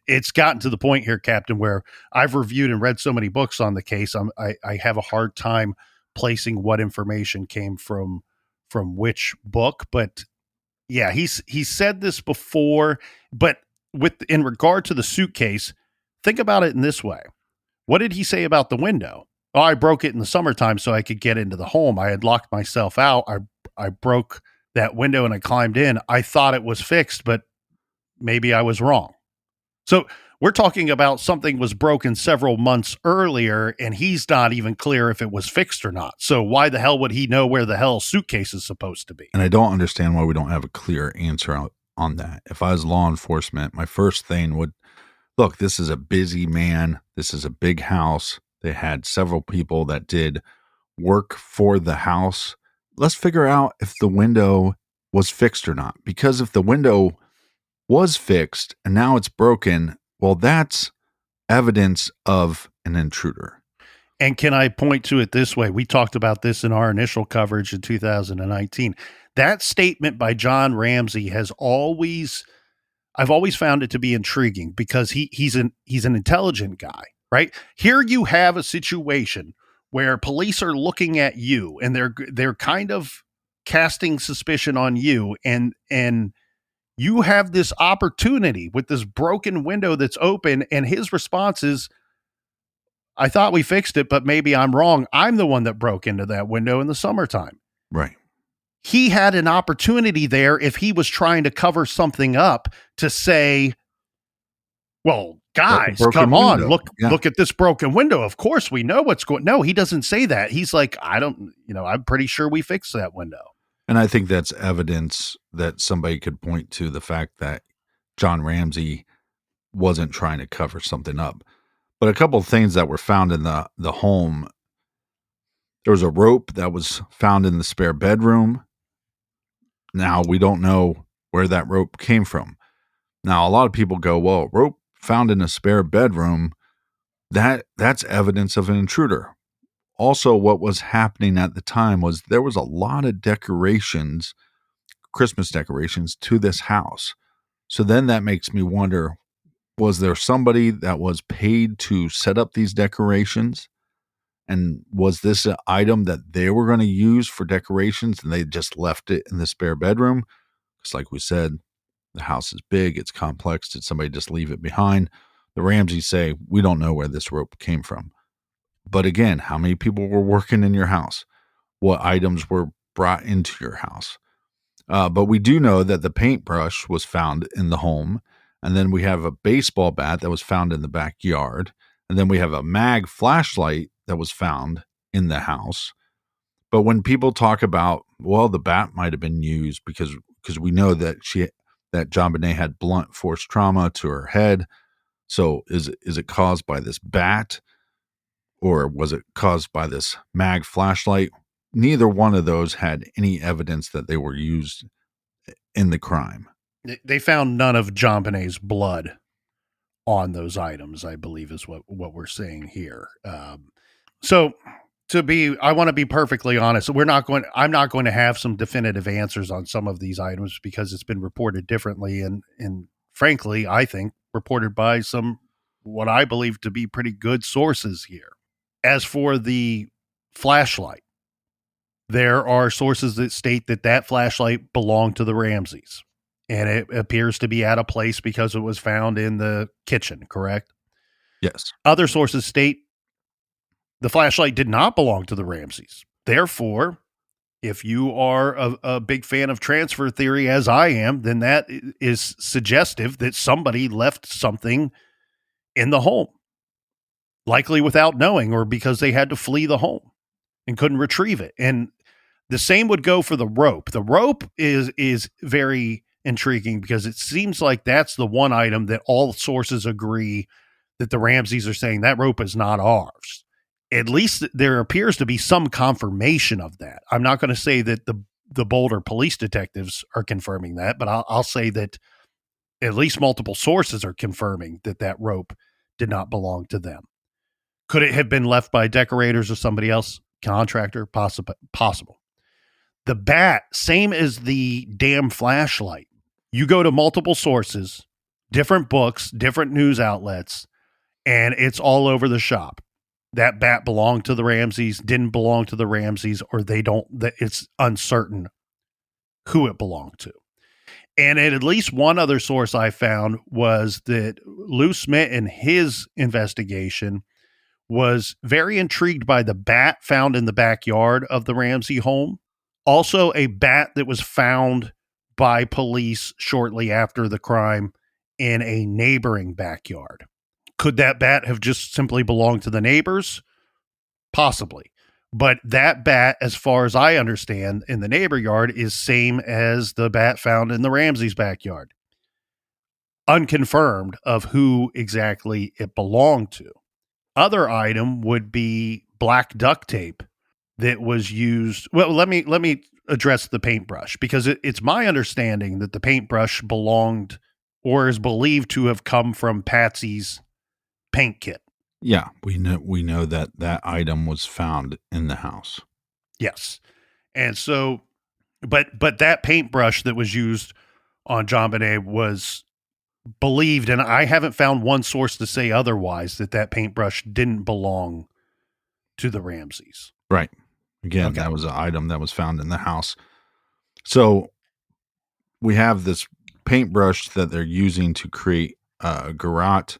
Speaker 7: it's gotten to the point here, Captain, where I've reviewed and read so many books on the case. I have a hard time placing what information came from which book. But yeah, he's said this before. But in regard to the suitcase, think about it in this way. What did he say about the window? Oh, I broke it in the summertime so I could get into the home. I had locked myself out. I broke that window and I climbed in. I thought it was fixed, but maybe I was wrong. So we're talking about something was broken several months earlier, and he's not even clear if it was fixed or not. So why the hell would he know where the hell suitcase is supposed to be?
Speaker 8: And I don't understand why we don't have a clear answer on that. If I was law enforcement, my first thing would, look, this is a busy man. This is a big house. They had several people that did work for the house. Let's figure out if the window was fixed or not. Because if the window was fixed and now it's broken, well, that's evidence of an intruder.
Speaker 7: And can I point to it this way? We talked about this in our initial coverage in 2019. That statement by John Ramsey I've always found it to be intriguing, because he's an intelligent guy, right? Here you have a situation where police are looking at you and they're kind of casting suspicion on you, and you have this opportunity with this broken window that's open, and his response is, I thought we fixed it, but maybe I'm wrong. I'm the one that broke into that window in the summertime.
Speaker 8: Right.
Speaker 7: He had an opportunity there, if he was trying to cover something up, to say, well, guys, come on, look at this broken window. Of course we know what's going. No, he doesn't say that. He's like, I'm pretty sure we fixed that window.
Speaker 8: And I think that's evidence that somebody could point to the fact that John Ramsey wasn't trying to cover something up. But a couple of things that were found in the home. There was a rope that was found in the spare bedroom. Now, we don't know where that rope came from. Now, a lot of people go, well, rope found in a spare bedroom, that's evidence of an intruder. Also, what was happening at the time was there was a lot of decorations, Christmas decorations, to this house. So then that makes me wonder, was there somebody that was paid to set up these decorations? And was this an item that they were going to use for decorations and they just left it in the spare bedroom? Because like we said, the house is big, it's complex. Did somebody just leave it behind? The Ramseys say, we don't know where this rope came from. But again, how many people were working in your house? What items were brought into your house? But we do know that the paintbrush was found in the home. And then we have a baseball bat that was found in the backyard. And then we have a mag flashlight that was found in the house. But when people talk about, well, the bat might have been used because we know that JonBenet had blunt force trauma to her head. So is it caused by this bat, or was it caused by this mag flashlight? Neither one of those had any evidence that they were used in the crime.
Speaker 7: They found none of JonBenet's blood on those items, I believe, is what we're saying here. So I want to be perfectly honest. I'm not going to have some definitive answers on some of these items because it's been reported differently, and frankly, I think reported by some what I believe to be pretty good sources here. As for the flashlight, There are sources that state that that flashlight belonged to the Ramseys, and it appears to be at a place because it was found in the kitchen, correct?
Speaker 8: Yes.
Speaker 7: Other sources state the flashlight did not belong to the Ramseys. Therefore, if you are a big fan of transfer theory, as I am, then that is suggestive that somebody left something in the home, likely without knowing or because they had to flee the home and couldn't retrieve it. And the same would go for the rope. The rope is very intriguing because it seems like that's the one item that all sources agree that the Ramseys are saying that rope is not ours. At least there appears to be some confirmation of that. I'm not going to say that the Boulder police detectives are confirming that, but I'll say that at least multiple sources are confirming that that rope did not belong to them. Could it have been left by decorators or somebody else? Contractor? Possible. The bat, same as the damn flashlight. You go to multiple sources, different books, different news outlets, and it's all over the shop. That bat belonged to the Ramseys, didn't belong to the Ramseys, or it's uncertain who it belonged to. And at least one other source I found was that Lou Smith in his investigation was very intrigued by the bat found in the backyard of the Ramsey home. Also a bat that was found by police shortly after the crime in a neighboring backyard. Could that bat have just simply belonged to the neighbors? Possibly. But that bat, as far as I understand, in the neighbor yard is same as the bat found in the Ramsey's backyard. Unconfirmed of who exactly it belonged to. Other item would be black duct tape that was used. Well, let me address the paintbrush, because it's my understanding that the paintbrush belonged or is believed to have come from Patsy's paint kit.
Speaker 8: Yeah, we know that item was found in the house.
Speaker 7: Yes. And so, but that paintbrush that was used on JonBenet was believed, and I haven't found one source to say otherwise, that paintbrush didn't belong to the Ramseys.
Speaker 8: Right. Again, okay. That was an item that was found in the house. So we have this paintbrush that they're using to create a garrote.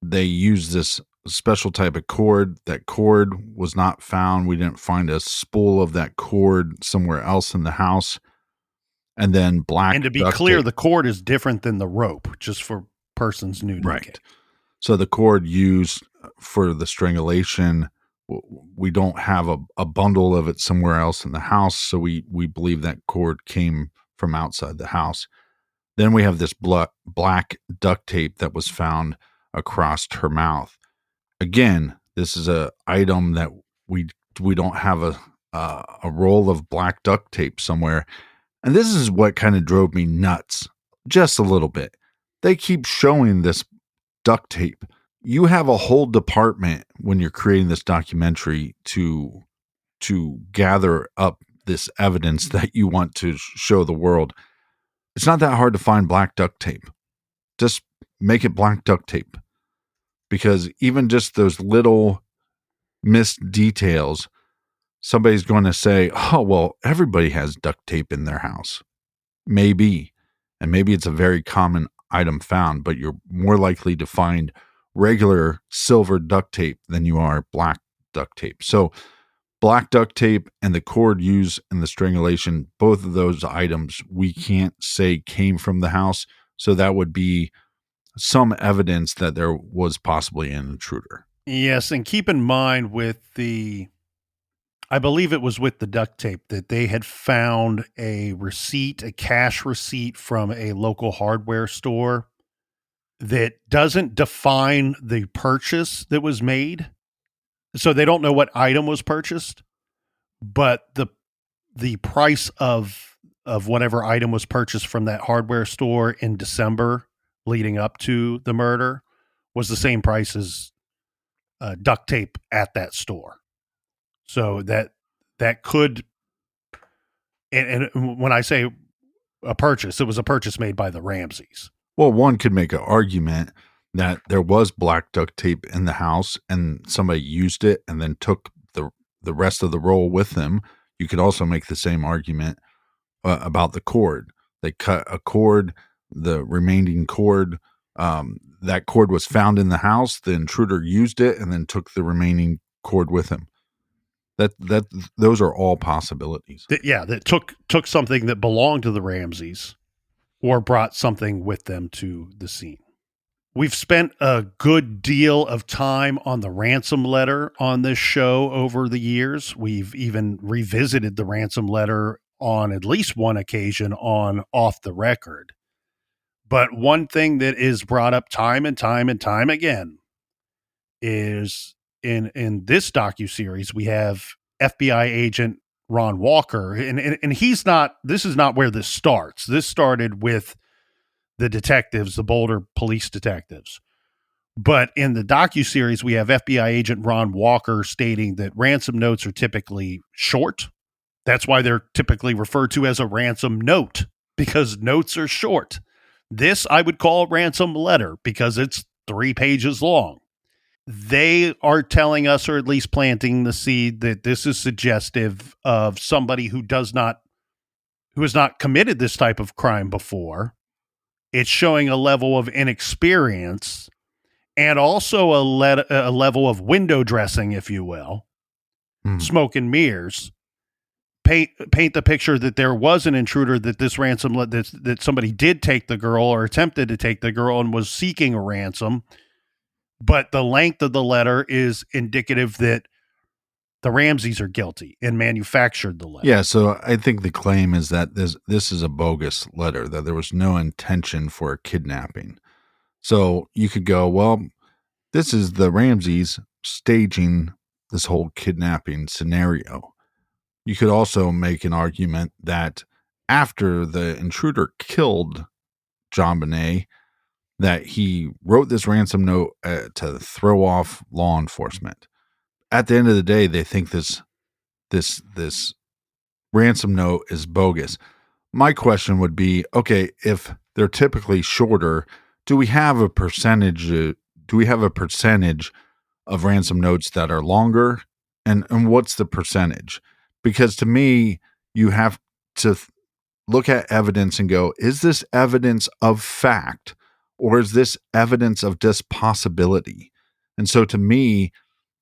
Speaker 8: They use this special type of cord. That cord was not found. We didn't find a spool of that cord somewhere else in the house. And then black.
Speaker 7: And to be clear, the cord is different than the rope, just for persons new to
Speaker 8: right.
Speaker 7: it.
Speaker 8: So the cord used for the strangulation, we don't have a bundle of it somewhere else in the house. So we believe that cord came from outside the house. Then we have this black duct tape that was found across her mouth. Again, this is a item that we don't have a roll of black duct tape somewhere. And this is what kind of drove me nuts just a little bit. They keep showing this duct tape. You have a whole department when you're creating this documentary to gather up this evidence that you want to show the world. It's not that hard to find black duct tape. Just make it black duct tape. Because even just those little missed details, somebody's going to say, oh, well, everybody has duct tape in their house. Maybe. And maybe it's a very common item found, but you're more likely to find regular silver duct tape than you are black duct tape. So black duct tape and the cord used in the strangulation, both of those items we can't say came from the house. So that would be some evidence that there was possibly an intruder.
Speaker 7: Yes, and keep in mind I believe it was with the duct tape that they had found a cash receipt from a local hardware store that doesn't define the purchase that was made. So they don't know what item was purchased, but the price of whatever item was purchased from that hardware store in December leading up to the murder was the same price as duct tape at that store. So that could, and when I say a purchase, it was a purchase made by the Ramseys.
Speaker 8: Well, one could make an argument that there was black duct tape in the house and somebody used it and then took the rest of the roll with them. You could also make the same argument about the cord. They cut a cord, the remaining cord, that cord was found in the house. The intruder used it and then took the remaining cord with him. Those are all possibilities.
Speaker 7: That took something that belonged to the Ramseys or brought something with them to the scene. We've spent a good deal of time on the ransom letter on this show over the years. We've even revisited the ransom letter on at least one occasion on Off the Record. But one thing that is brought up time and time and time again is in this docuseries, we have FBI agent Ron Walker, and he's not, this is not where this starts. This started with the detectives, the Boulder police detectives. But in the docuseries, we have FBI agent Ron Walker stating that ransom notes are typically short. That's why they're typically referred to as a ransom note, because notes are short. This I would call a ransom letter because it's 3 pages long. They are telling us, or at least planting the seed, that this is suggestive of somebody who has not committed this type of crime before. It's showing a level of inexperience and also a level of window dressing, if you will, smoke and mirrors. Paint the picture that there was an intruder, that this ransom, that somebody did take the girl or attempted to take the girl and was seeking a ransom. But the length of the letter is indicative that the Ramseys are guilty and manufactured the letter.
Speaker 8: Yeah, so I think the claim is that this is a bogus letter, that there was no intention for a kidnapping. So you could go, well, this is the Ramseys staging this whole kidnapping scenario. You could also make an argument that after the intruder killed JonBenet, that he wrote this ransom note to throw off law enforcement. At the end of the day, they think this ransom note is bogus. My question would be, okay, if they're typically shorter, do we have a percentage of ransom notes that are longer? And what's the percentage? Because to me, you have to look at evidence and go, is this evidence of fact or is this evidence of just possibility? And so to me,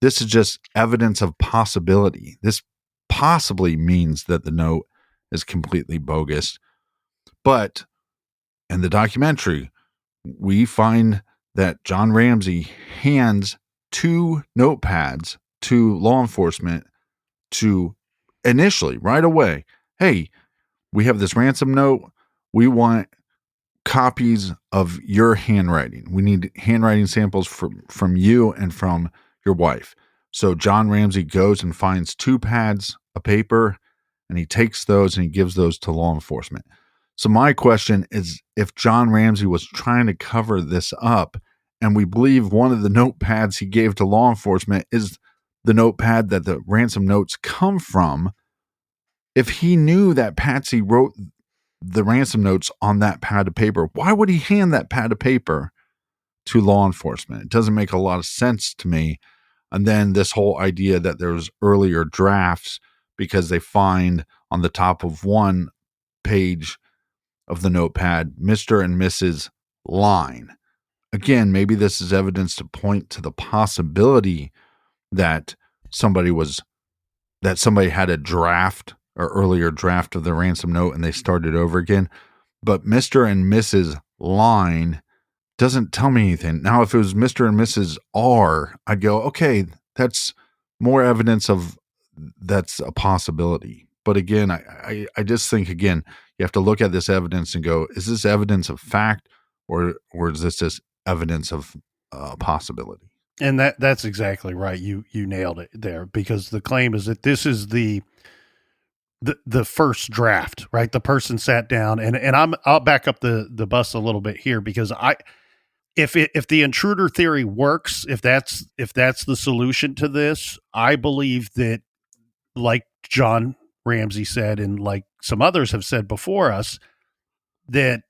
Speaker 8: this is just evidence of possibility. This possibly means that the note is completely bogus. But in the documentary, we find that John Ramsey hands 2 notepads to law enforcement to initially, right away, hey, we have this ransom note. We want copies of your handwriting. We need handwriting samples from you and from your wife. So John Ramsey goes and finds 2 pads of paper, and he takes those and he gives those to law enforcement. So my question is, if John Ramsey was trying to cover this up, and we believe one of the notepads he gave to law enforcement is the notepad that the ransom notes come from, if he knew that Patsy wrote the ransom notes on that pad of paper, why would he hand that pad of paper to law enforcement? It doesn't make a lot of sense to me. And then this whole idea that there was earlier drafts because they find on the top of one page of the notepad, Mr. and Mrs. Line. Again, maybe this is evidence to point to the possibility that somebody had a draft or earlier draft of the ransom note and they started over again. But Mr. and Mrs. Line doesn't tell me anything. Now, if it was Mr. and Mrs. R, I'd go, okay, that's more evidence of that's a possibility. But again, I just think, again, you have to look at this evidence and go, is this evidence of fact or is this just evidence of possibility?
Speaker 7: And that's exactly right. You nailed it there, because the claim is that this is the first draft, right? The person sat down and I'll back up the bus a little bit here, because if the intruder theory works, if that's the solution to this, I believe that, like John Ramsey said, and like some others have said before us, that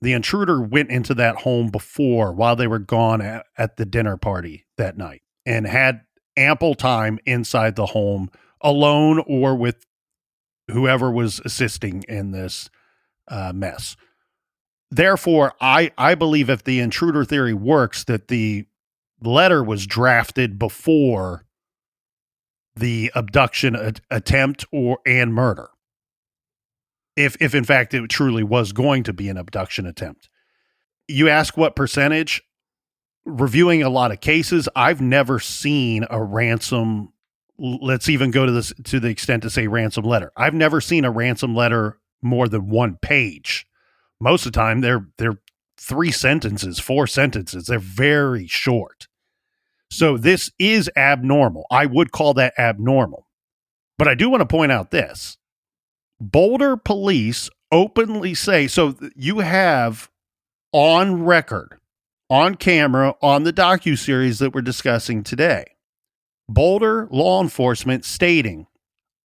Speaker 7: the intruder went into that home before, while they were gone at the dinner party that night, and had ample time inside the home alone or with whoever was assisting in this mess. Therefore, I believe if the intruder theory works, that the letter was drafted before the abduction attempt and murder. If in fact it truly was going to be an abduction attempt. You ask what percentage? Reviewing a lot of cases, I've never seen a ransom. Let's even go to the extent to say ransom letter. I've never seen a ransom letter more than one page. Most of the time, they're 3 sentences, 4 sentences. They're very short. So this is abnormal. I would call that abnormal. But I do want to point out this. Boulder police openly say, so you have on record, on camera, on the docu-series that we're discussing today, Boulder law enforcement stating,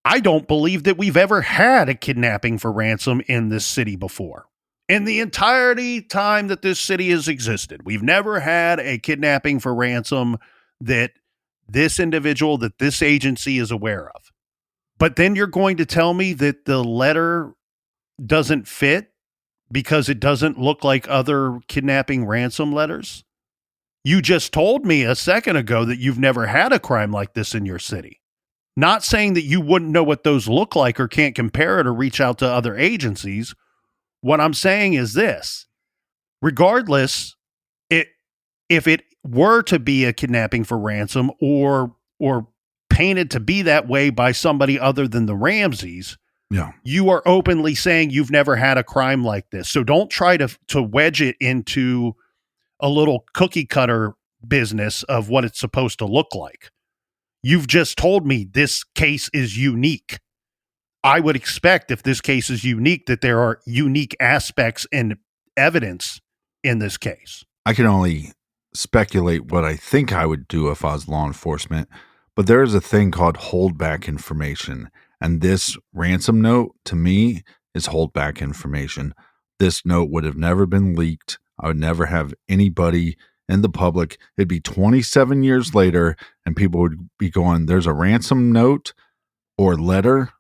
Speaker 7: I don't believe that we've ever had a kidnapping for ransom in this city before. In the entirety time that this city has existed, we've never had a kidnapping for ransom that this individual, that this agency is aware of. But then you're going to tell me that the letter doesn't fit because it doesn't look like other kidnapping ransom letters? You just told me a second ago that you've never had a crime like this in your city. Not saying that you wouldn't know what those look like or can't compare it or reach out to other agencies. What I'm saying is this. Regardless, if it were to be a kidnapping for ransom or painted to be that way by somebody other than the Ramseys, you are openly saying you've never had a crime like this. So don't try to wedge it into a little cookie cutter business of what it's supposed to look like. You've just told me this case is unique. I would expect if this case is unique that there are unique aspects and evidence in this case.
Speaker 8: I can only speculate what I think I would do if I was law enforcement, but there is a thing called holdback information. And this ransom note, to me, is holdback information. This note would have never been leaked. I would never have anybody in the public. It'd be 27 years later, and people would be going, there's a ransom note or letter.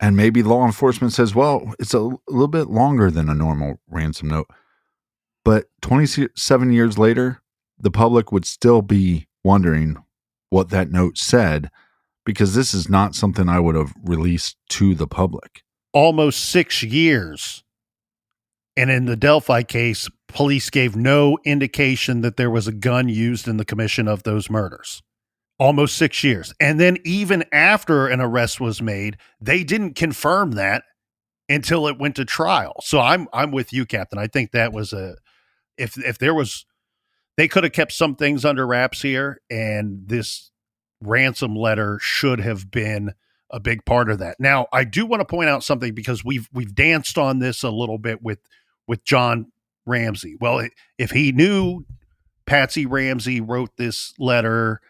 Speaker 8: And maybe law enforcement says, well, it's a little bit longer than a normal ransom note. But 27 years later, the public would still be wondering what that note said, because this is not something I would have released to the public.
Speaker 7: Almost 6 years. And in the Delphi case, police gave no indication that there was a gun used in the commission of those murders. Almost 6 years. And then even after an arrest was made, they didn't confirm that until it went to trial. So I'm with you, Captain. I think that was if there was, they could have kept some things under wraps here, and this ransom letter should have been a big part of that. Now, I do want to point out something, because we've danced on this a little bit with John Ramsey. Well, if he knew Patsy Ramsey wrote this letter,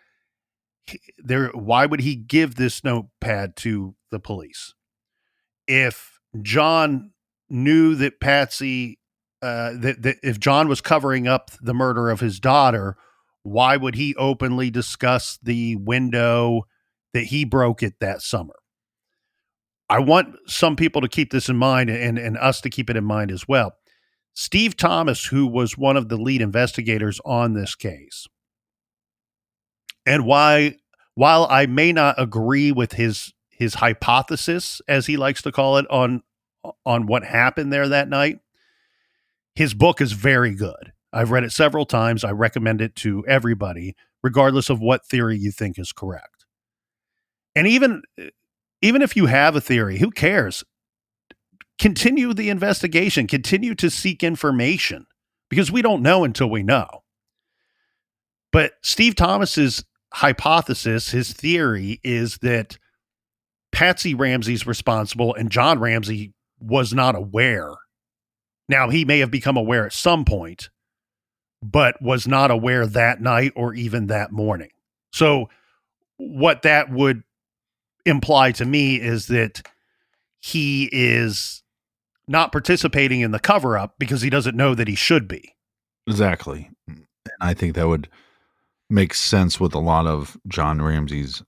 Speaker 7: why would he give this notepad to the police? If John knew that Patsy, that if John was covering up the murder of his daughter, why would he openly discuss the window that he broke it that summer? I want some people to keep this in mind, and us to keep it in mind as well. Steve Thomas, who was one of the lead investigators on this case, and while I may not agree with his hypothesis, as he likes to call it, on what happened there that night, his book is very good. I've read it several times. I recommend it to everybody, regardless of what theory you think is correct. And even if you have a theory, who cares? Continue the investigation. Continue to seek information, because we don't know until we know. But Steve Thomas's hypothesis, his theory, is that Patsy Ramsey's responsible and John Ramsey was not aware. Now, he may have become aware at some point, but was not aware that night or even that morning. So what that would imply to me is that he is not participating in the cover-up because he doesn't know that he should be.
Speaker 8: Exactly. And I think that would make sense with a lot of John Ramsey's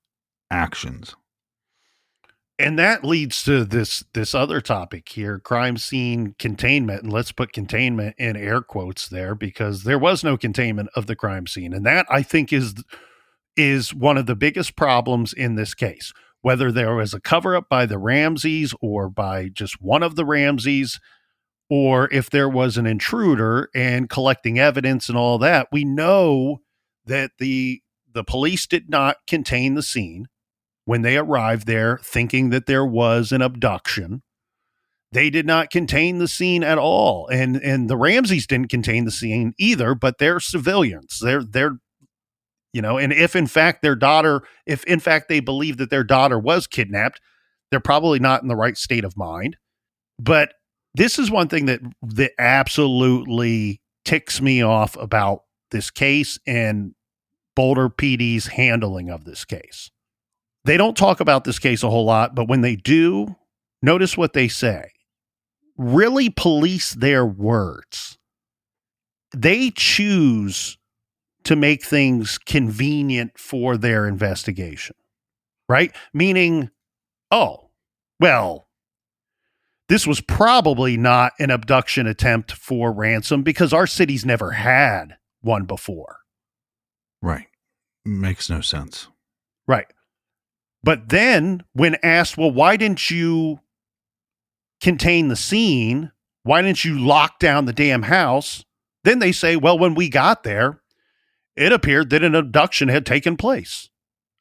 Speaker 8: actions.
Speaker 7: And that leads to this other topic here, crime scene containment. And let's put containment in air quotes there, because there was no containment of the crime scene. And that, I think, is one of the biggest problems in this case. Whether there was a cover-up by the Ramseys or by just one of the Ramseys, or if there was an intruder and collecting evidence and all that, we know that the police did not contain the scene when they arrived there thinking that there was an abduction. They did not contain the scene at all. And the Ramseys didn't contain the scene either, but they're civilians. They're and if in fact they believe that their daughter was kidnapped, they're probably not in the right state of mind. But this is one thing that absolutely ticks me off about this case and Boulder PD's handling of this case. They don't talk about this case a whole lot, but when they do, notice what they say. Really police their words. They choose to make things convenient for their investigation, right? Meaning, oh, well, this was probably not an abduction attempt for Ransom because our city's never had one before.
Speaker 8: Right. Makes no sense.
Speaker 7: Right. But then when asked, well, why didn't you contain the scene? Why didn't you lock down the damn house? Then they say, well, when we got there, it appeared that an abduction had taken place.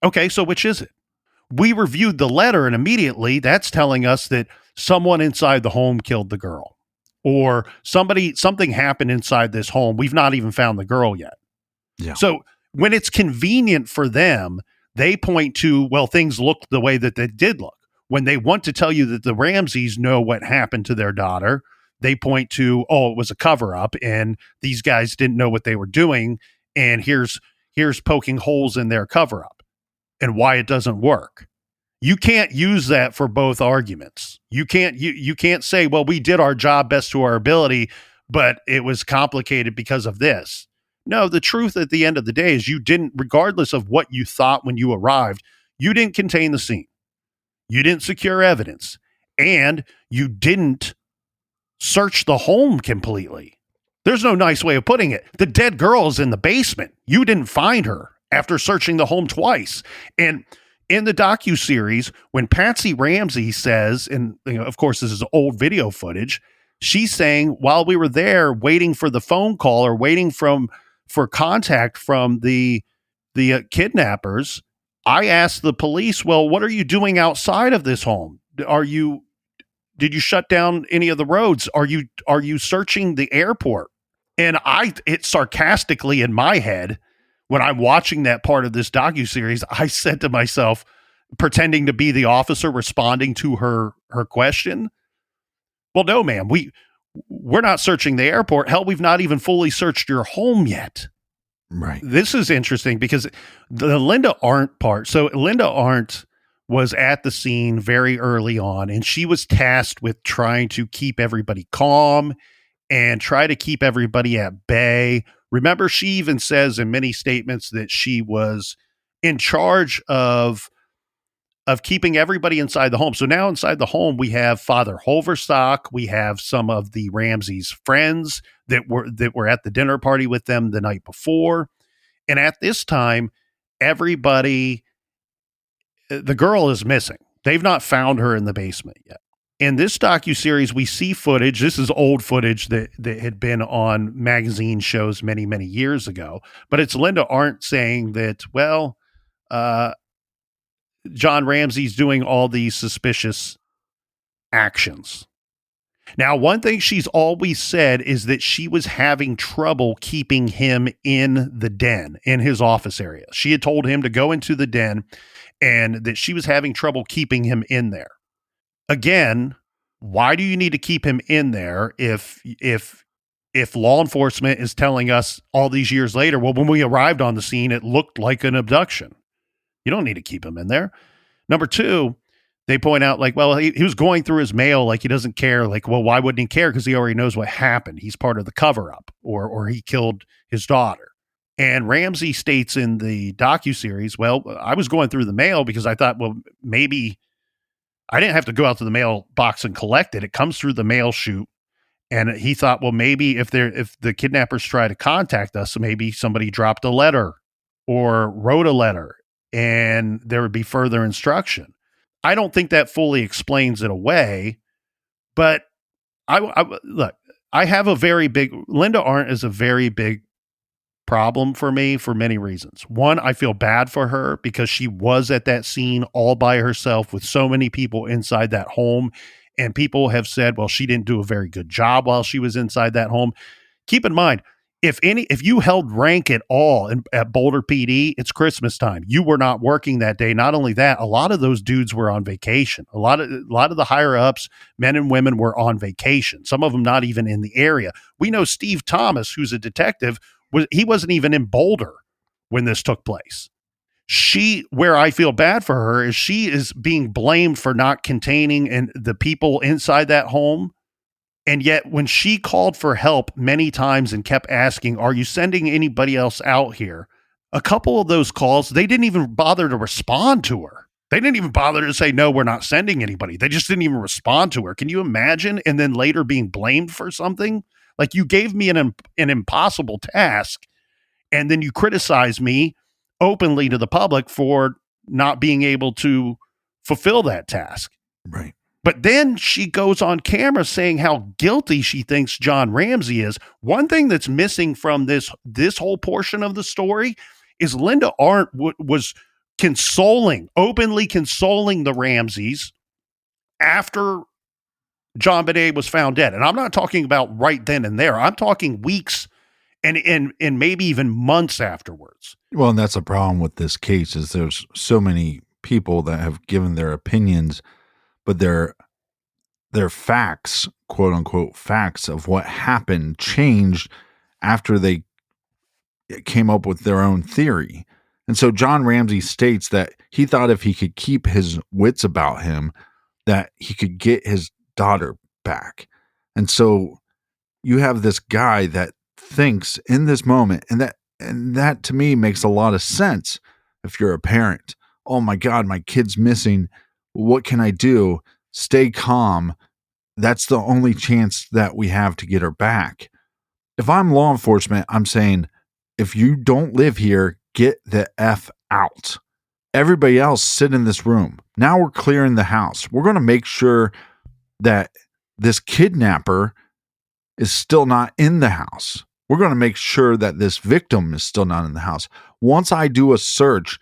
Speaker 7: Okay, so which is it? We reviewed the letter and immediately that's telling us that someone inside the home killed the girl, or something happened inside this home. We've not even found the girl yet.
Speaker 8: Yeah.
Speaker 7: So when it's convenient for them, they point to, well, things looked the way that they did look. When they want to tell you that the Ramseys know what happened to their daughter, they point to, oh, it was a cover-up and these guys didn't know what they were doing. And here's poking holes in their cover-up and why it doesn't work. You can't use that for both arguments. You can't say, well, we did our job best to our ability, but it was complicated because of this. No, the truth at the end of the day is you didn't, regardless of what you thought when you arrived, you didn't contain the scene. You didn't secure evidence. And you didn't search the home completely. There's no nice way of putting it. The dead girl is in the basement. You didn't find her after searching the home twice. And in the docu-series, when Patsy Ramsey says, and of course this is old video footage, she's saying while we were there waiting for the phone call or waiting for contact from the kidnappers, I asked the police, well, what are you doing outside of this home? Did you shut down any of the roads? Are you searching the airport? And it sarcastically in my head, when I'm watching that part of this docuseries, I said to myself, pretending to be the officer responding to her question, well, no, ma'am, we're not searching the airport. Hell, we've not even fully searched your home yet.
Speaker 8: Right.
Speaker 7: This is interesting because the Linda Arndt part. So Linda Arndt was at the scene very early on, and she was tasked with trying to keep everybody calm and try to keep everybody at bay. Remember, she even says in many statements that she was in charge of keeping everybody inside the home. So now inside the home, we have Father Holverstock. We have some of the Ramseys' friends that were at the dinner party with them the night before. And at this time, the girl is missing. They've not found her in the basement yet. In this docuseries, we see footage. This is old footage that had been on magazine shows many, many years ago. But it's Linda Arndt saying that, well, John Ramsey's doing all these suspicious actions. Now, one thing she's always said is that she was having trouble keeping him in the den, in his office area. She had told him to go into the den and that she was having trouble keeping him in there. Again, why do you need to keep him in there if law enforcement is telling us all these years later, well, when we arrived on the scene, it looked like an abduction? You don't need to keep him in there. Number two, they point out like, well, he was going through his mail like he doesn't care. Like, well, why wouldn't he care? Because he already knows what happened. He's part of the cover-up, or he killed his daughter. And Ramsey states in the docuseries, well, I was going through the mail because I thought, well, maybe I didn't have to go out to the mailbox and collect it. It comes through the mail chute. And he thought, well, maybe if the kidnappers try to contact us, maybe somebody dropped a letter or wrote a letter and there would be further instruction. I don't think that fully explains it away, but look, I have Linda Arndt is a very big problem for me for many reasons. One, I feel bad for her because she was at that scene all by herself with so many people inside that home. And people have said, well, she didn't do a very good job while she was inside that home. Keep in mind, if you held rank at all at Boulder PD, it's Christmas time. You were not working that day. Not only that, a lot of those dudes were on vacation. A lot of the higher ups, men and women, were on vacation. Some of them not even in the area. We know Steve Thomas, who's a detective, he wasn't even in Boulder when this took place. Where I feel bad for her is she is being blamed for not containing the people inside that home. And yet when she called for help many times and kept asking, are you sending anybody else out here? A couple of those calls, they didn't even bother to respond to her. They didn't even bother to say, no, we're not sending anybody. They just didn't even respond to her. Can you imagine? And then later being blamed for something? Like, you gave me an impossible task, and then you criticize me openly to the public for not being able to fulfill that task.
Speaker 8: Right.
Speaker 7: But then she goes on camera saying how guilty she thinks John Ramsey is. One thing that's missing from this whole portion of the story is Linda Arndt was openly consoling the Ramseys after JonBenet was found dead. And I'm not talking about right then and there. I'm talking weeks and maybe even months afterwards.
Speaker 8: Well, and that's a problem with this case is there's so many people that have given their opinions, but their facts, quote unquote, facts of what happened changed after they came up with their own theory. And so John Ramsey states that he thought if he could keep his wits about him, that he could get his daughter back. And so you have this guy that thinks in this moment, and that to me makes a lot of sense. If you're a parent, oh my God, my kid's missing. What can I do? Stay calm. That's the only chance that we have to get her back. If I'm law enforcement, I'm saying, if you don't live here, get the F out. Everybody else sit in this room. Now we're clearing the house. We're going to make sure that this kidnapper is still not in the house. We're going to make sure that this victim is still not in the house. Once I do a search,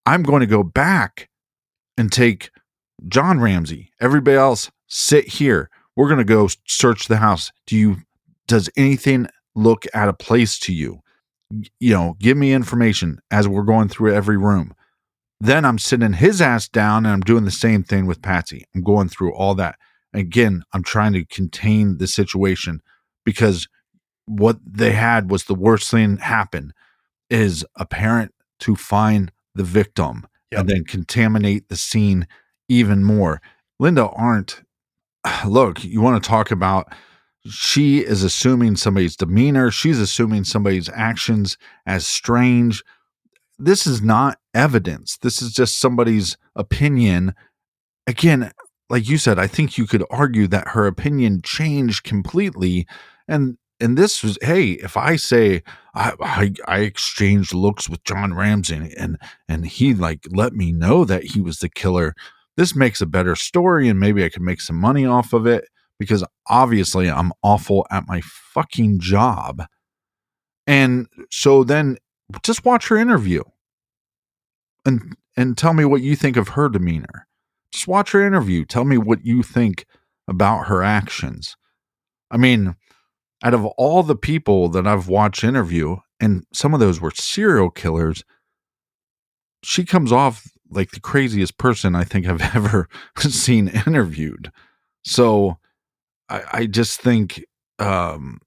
Speaker 8: I'm going to go back and take John Ramsey. Everybody else sit here. We're going to go search the house. Does anything look out of place to you? Give me information as we're going through every room. Then I'm sitting his ass down and I'm doing the same thing with Patsy. I'm going through all that. Again, I'm trying to contain the situation because what they had was the worst thing happen is a parent to find the victim and then contaminate the scene even more. Linda Arndt, look, you want to talk about, she is assuming somebody's demeanor. She's assuming somebody's actions as strange. This is not evidence. This is just somebody's opinion. Again, like you said, I think you could argue that her opinion changed completely. And this was, hey, if I say I exchanged looks with John Ramsey and he let me know that he was the killer, this makes a better story and maybe I could make some money off of it because obviously I'm awful at my fucking job. And so then just watch her interview and tell me what you think of her demeanor. Just watch her interview. Tell me what you think about her actions. I mean, out of all the people that I've watched interview, and some of those were serial killers, she comes off like the craziest person I think I've ever seen interviewed. So I just think, and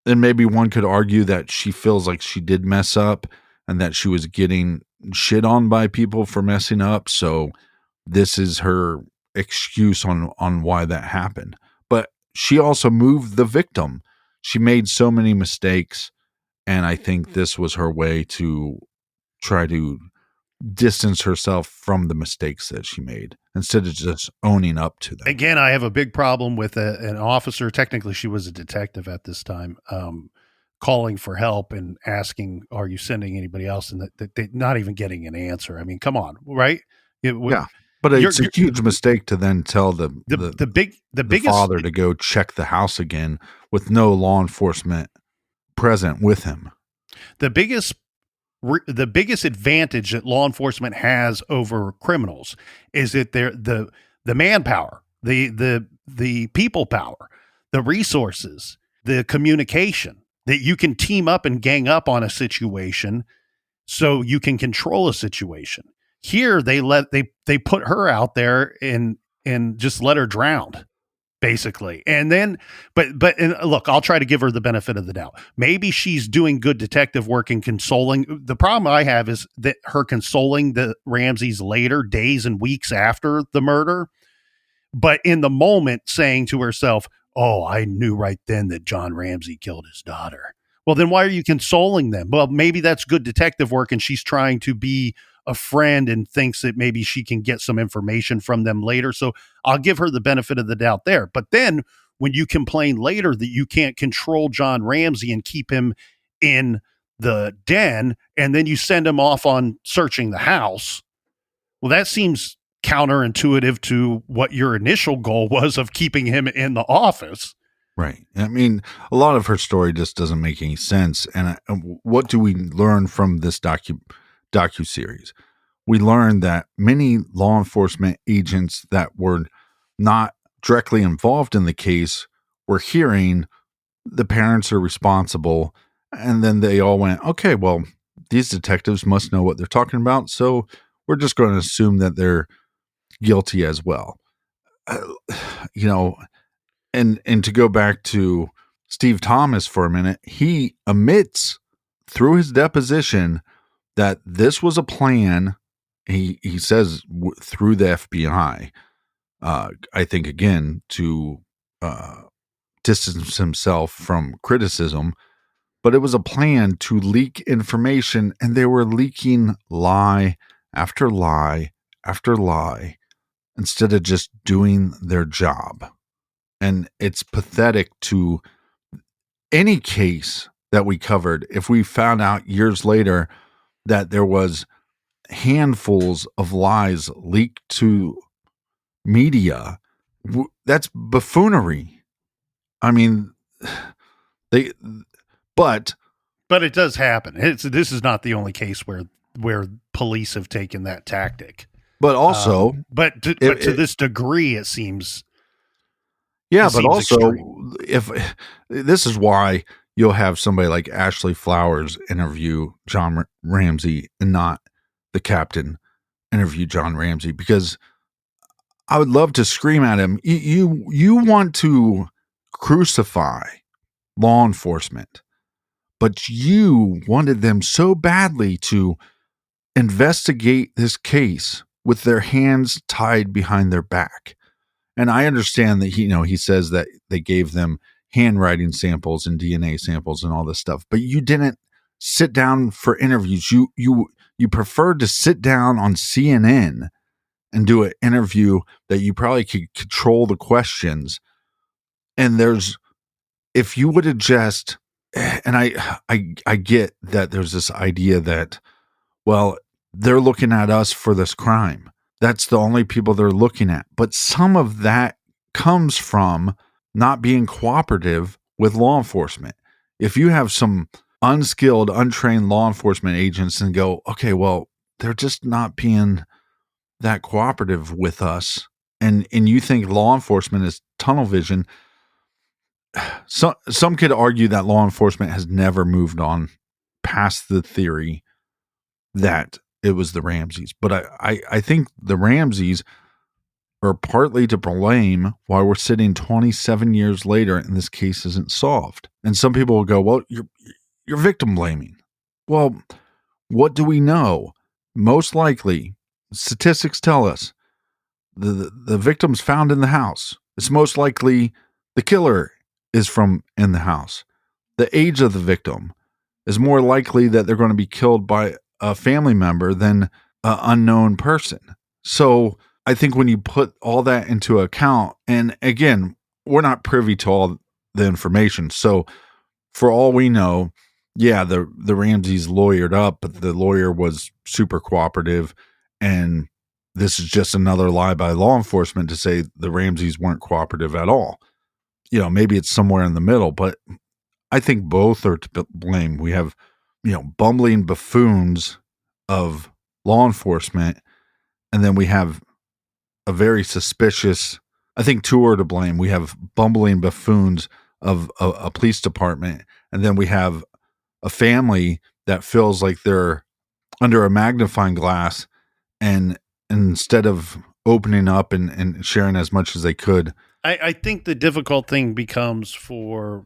Speaker 8: maybe one could argue that she feels like she did mess up and that she was getting shit on by people for messing up. So this is her excuse on why that happened. But she also moved the victim. She made so many mistakes. And I think this was her way to try to distance herself from the mistakes that she made instead of just owning up to them.
Speaker 7: Again, I have a big problem with an officer. Technically, she was a detective at this time, calling for help and asking, "Are you sending anybody else?" And that they not even getting an answer. I mean, come on, right?
Speaker 8: But it's a huge mistake to then tell the
Speaker 7: biggest
Speaker 8: father to go check the house again with no law enforcement present with him.
Speaker 7: The biggest advantage that law enforcement has over criminals is that they're the manpower, the people power, the resources, the communication, that you can team up and gang up on a situation so you can control a situation. Here they put her out there and just let her drown, basically. And then, but look, I'll try to give her the benefit of the doubt. Maybe she's doing good detective work and consoling. The problem I have is that her consoling the Ramseys later, days and weeks after the murder, but in the moment saying to herself, "Oh, I knew right then that John Ramsey killed his daughter." Well, then why are you consoling them? Well, maybe that's good detective work and she's trying to be a friend and thinks that maybe she can get some information from them later. So I'll give her the benefit of the doubt there. But then when you complain later that you can't control John Ramsey and keep him in the den, and then you send him off on searching the house, well, that seems counterintuitive to what your initial goal was of keeping him in the office.
Speaker 8: Right. I mean, a lot of her story just doesn't make any sense. And what do we learn from this docu-series? We learned that many law enforcement agents that were not directly involved in the case were hearing the parents are responsible. And then they all went, okay, well, these detectives must know what they're talking about. So we're just going to assume that they're guilty as well. And to go back to Steve Thomas for a minute, he admits through his deposition that this was a plan. He says through the FBI, I think, again, to distance himself from criticism, but it was a plan to leak information, and they were leaking lie after lie after lie instead of just doing their job. And it's pathetic to any case that we covered. If we found out years later that there was handfuls of lies leaked to media, that's buffoonery. I mean, but
Speaker 7: it does happen. This is not the only case where police have taken that tactic.
Speaker 8: But also,
Speaker 7: to this degree, it seems.
Speaker 8: Yeah, but also,
Speaker 7: extreme.
Speaker 8: If this is why you'll have somebody like Ashley Flowers interview John Ramsey and not the captain interview John Ramsey, because I would love to scream at him. You want to crucify law enforcement, but you wanted them so badly to investigate this case with their hands tied behind their back. And I understand that he says that they gave them handwriting samples and DNA samples and all this stuff, but you didn't sit down for interviews. You preferred to sit down on CNN and do an interview that you probably could control the questions. And if you would have just, and I get that there's this idea that, well, they're looking at us for this crime. That's the only people they're looking at. But some of that comes from not being cooperative with law enforcement. If you have some unskilled, untrained law enforcement agents and go, okay, well, they're just not being that cooperative with us, and you think law enforcement is tunnel vision, some could argue that law enforcement has never moved on past the theory that it was the Ramseys. But I think the Ramseys are partly to blame why we're sitting 27 years later and this case isn't solved. And some people will go, well, you're victim blaming. Well, what do we know? Most likely, statistics tell us the victims found in the house. It's most likely the killer is from in the house. The age of the victim is more likely that they're going to be killed by a family member than an unknown person. So I think when you put all that into account, and again, we're not privy to all the information. So for all we know, yeah, the Ramseys lawyered up, but the lawyer was super cooperative. And this is just another lie by law enforcement to say the Ramseys weren't cooperative at all. You know, maybe it's somewhere in the middle, but I think both are to blame. We have, bumbling buffoons of law enforcement, and then we have a very suspicious, I think two are to blame. We have bumbling buffoons of a police department, and then we have a family that feels like they're under a magnifying glass, and instead of opening up and sharing as much as they could.
Speaker 7: I think the difficult thing becomes for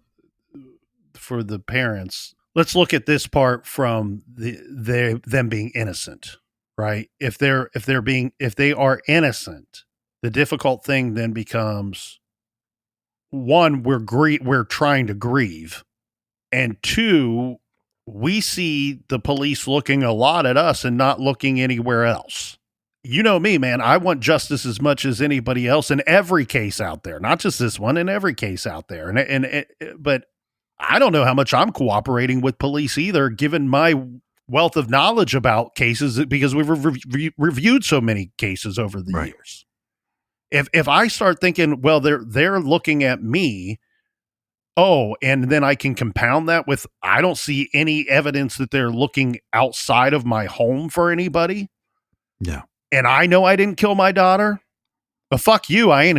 Speaker 7: the parents. Let's look at this part from them being innocent, right? If they are innocent, the difficult thing then becomes, one, we're trying to grieve, and two, we see the police looking a lot at us and not looking anywhere else. You know me, man. I want justice as much as anybody else in every case out there, not just this one, in every case out there. But I don't know how much I'm cooperating with police either, given my wealth of knowledge about cases, because we've reviewed so many cases over the years. If I start thinking, well, they're looking at me, and then I can compound that with, I don't see any evidence that they're looking outside of my home for anybody.
Speaker 8: Yeah.
Speaker 7: And I know I didn't kill my daughter, but fuck you. I ain't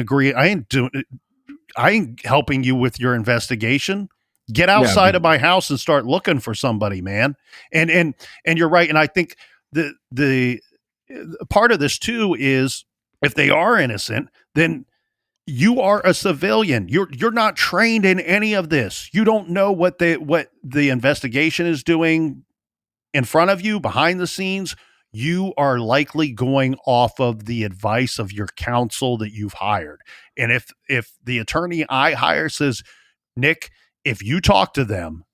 Speaker 7: helping you with your investigation. Get outside of my house and start looking for somebody, man. And you're right. And I think the part of this too is, if they are innocent, then you are a civilian. You're not trained in any of this. You don't know what the investigation is doing in front of you, behind the scenes. You are likely going off of the advice of your counsel that you've hired. And if the attorney I hire says, Nick, if you talk to them,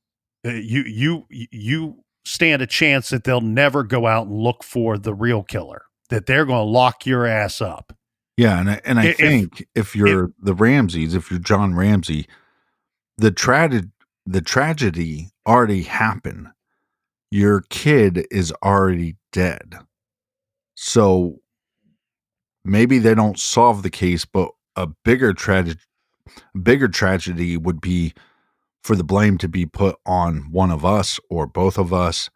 Speaker 7: you stand a chance that they'll never go out and look for the real killer, that they're going to lock your ass up.
Speaker 8: Yeah, and I think if you're the Ramseys, if you're John Ramsey, the tragedy already happened. Your kid is already dead. So maybe they don't solve the case, but a bigger tragedy would be for the blame to be put on one of us or both of us.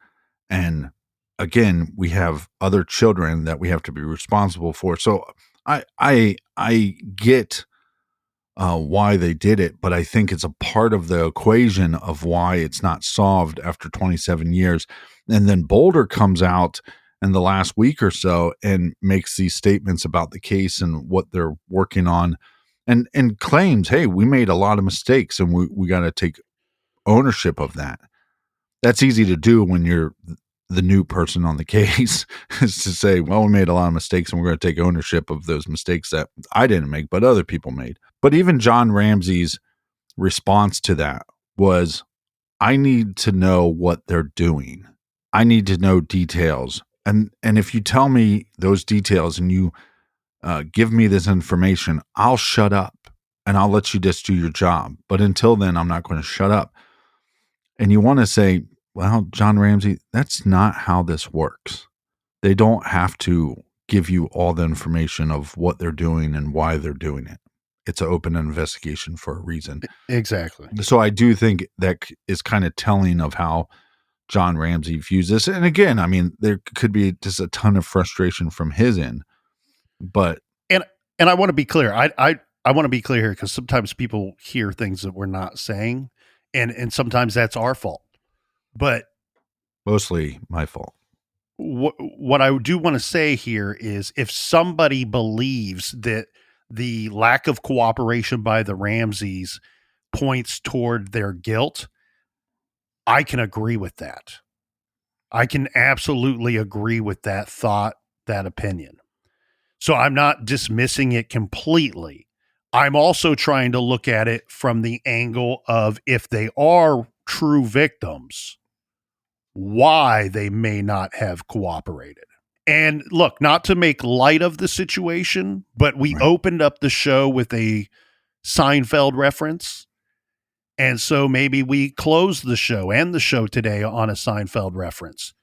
Speaker 8: And again, we have other children that we have to be responsible for. So I get why they did it, but I think it's a part of the equation of why it's not solved after 27 years. And then Boulder comes out in the last week or so and makes these statements about the case and what they're working on, and claims, hey, we made a lot of mistakes and we got to take ownership of that. That's easy to do when you're the new person on the case, is to say, well, we made a lot of mistakes and we're going to take ownership of those mistakes that I didn't make, but other people made. But even John Ramsey's response to that was, I need to know what they're doing. I need to know details. And if you tell me those details and you give me this information, I'll shut up and I'll let you just do your job. But until then, I'm not going to shut up. And you want to say, well, John Ramsey, that's not how this works. They don't have to give you all the information of what they're doing and why they're doing it. It's an open investigation for a reason.
Speaker 7: Exactly.
Speaker 8: So I do think that is kind of telling of how John Ramsey views this. And again, I mean, there could be just a ton of frustration from his end, but.
Speaker 7: And I want to be clear. I want to be clear here, because sometimes people hear things that we're not saying, and sometimes that's our fault, but
Speaker 8: mostly my fault.
Speaker 7: What I do want to say here is, if somebody believes that the lack of cooperation by the Ramseys points toward their guilt, I can agree with that. I can absolutely agree with that thought, that opinion. So I'm not dismissing it completely. I'm also trying to look at it from the angle of, if they are true victims, why they may not have cooperated. And look, not to make light of the situation, but we opened up the show with a Seinfeld reference. And so maybe we close the show and the show today on a Seinfeld reference.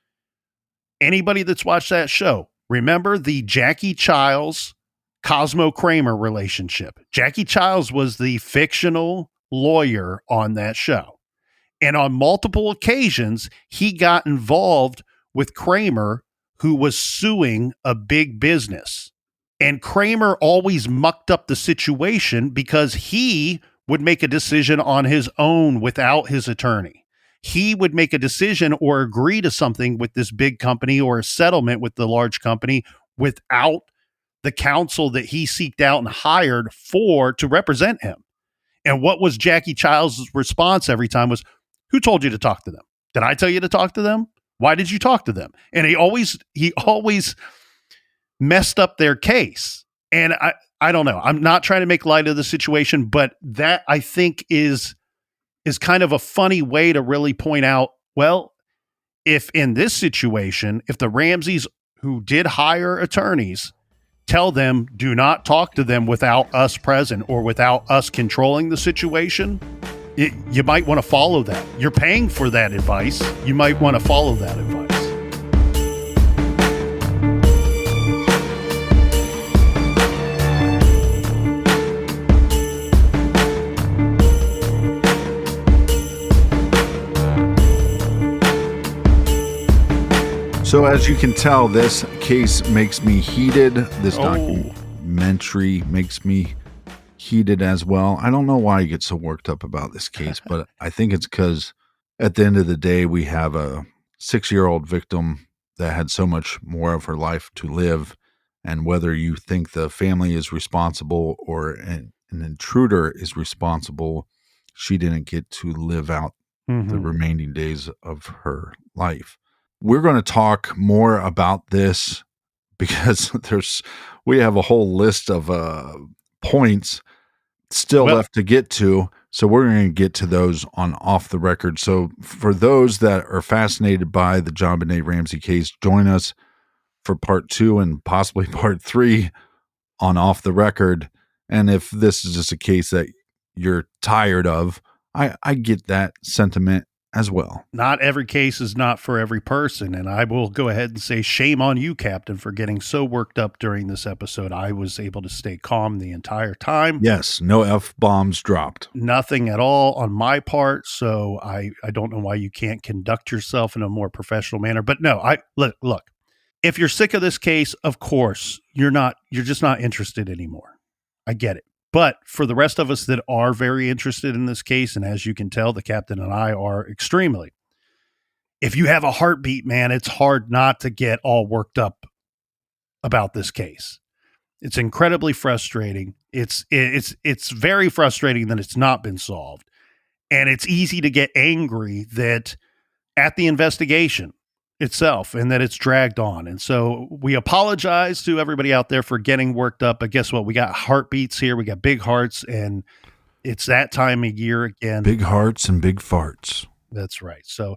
Speaker 7: Anybody that's watched that show, remember the Jackie Childs Cosmo Kramer relationship. Jackie Childs was the fictional lawyer on that show. And on multiple occasions, he got involved with Kramer, who was suing a big business. And Kramer always mucked up the situation because he would make a decision on his own without his attorney. He would make a decision or agree to something with this big company or a settlement with the large company without the counsel that he seeked out and hired to represent him. And what was Jackie Childs' response every time was, who told you to talk to them? Did I tell you to talk to them? Why did you talk to them? And he always messed up their case. And I don't know. I'm not trying to make light of the situation, but that I think is kind of a funny way to really point out, well, if in this situation, if the Ramseys who did hire attorneys tell them, do not talk to them without us present or without us controlling the situation, you might want to follow that. You're paying for that advice. You might want to follow that advice.
Speaker 8: So as you can tell, this case makes me heated. This documentary makes me heated as well. I don't know why you get so worked up about this case, but I think it's because at the end of the day, we have a 6-year-old victim that had so much more of her life to live. And whether you think the family is responsible or an intruder is responsible, she didn't get to live out the remaining days of her life. We're going to talk more about this because we have a whole list of points still left to get to. So we're going to get to those on Off the Record. So for those that are fascinated by the JonBenet Ramsey case, join us for part 2 and possibly part 3 on Off the Record. And if this is just a case that you're tired of, I get that sentiment as well.
Speaker 7: Not every case is not for every person. And I will go ahead and say shame on you, Captain, for getting so worked up during this episode. I was able to stay calm the entire time.
Speaker 8: Yes, no F-bombs dropped.
Speaker 7: Nothing at all on my part. So I don't know why you can't conduct yourself in a more professional manner. But no, look, if you're sick of this case, of course, you're just not interested anymore. I get it. But for the rest of us that are very interested in this case, and as you can tell, the captain and I are extremely, if you have a heartbeat, man, it's hard not to get all worked up about this case. It's incredibly frustrating. It's very frustrating that it's not been solved. And it's easy to get angry that at the investigation itself and that it's dragged on. And so we apologize to everybody out there for getting worked up, but guess what? We got heartbeats here. We got big hearts, and it's that time of year again.
Speaker 8: Big hearts and big farts.
Speaker 7: That's right. So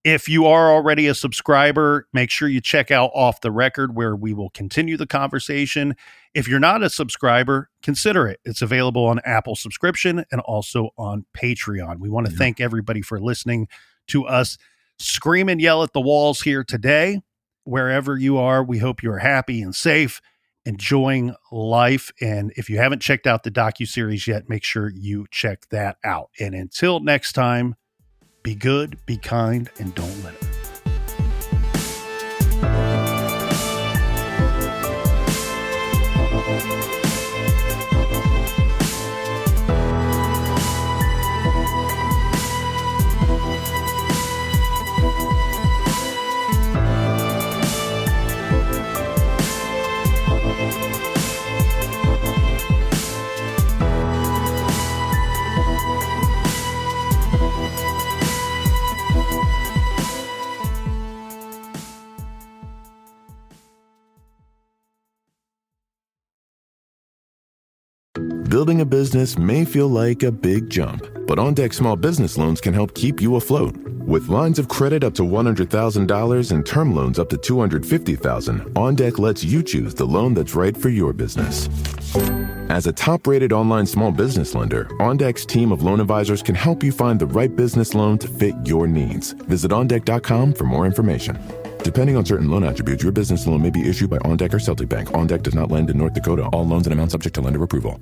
Speaker 7: if you are already a subscriber, make sure you check out Off the Record, where we will continue the conversation. If you're not a subscriber, consider it. It's available on Apple subscription and also on Patreon. We want to thank everybody for listening to us scream and yell at the walls here today. Wherever you are, we hope you're happy and safe, enjoying life. And if you haven't checked out the docu-series yet, make sure you check that out. And until next time, be good, be kind, and don't let it.
Speaker 12: Building a business may feel like a big jump, but OnDeck Small Business Loans can help keep you afloat. With lines of credit up to $100,000 and term loans up to $250,000, OnDeck lets you choose the loan that's right for your business. As a top-rated online small business lender, OnDeck's team of loan advisors can help you find the right business loan to fit your needs. Visit OnDeck.com for more information. Depending on certain loan attributes, your business loan may be issued by OnDeck or Celtic Bank. OnDeck does not lend in North Dakota. All loans and amounts subject to lender approval.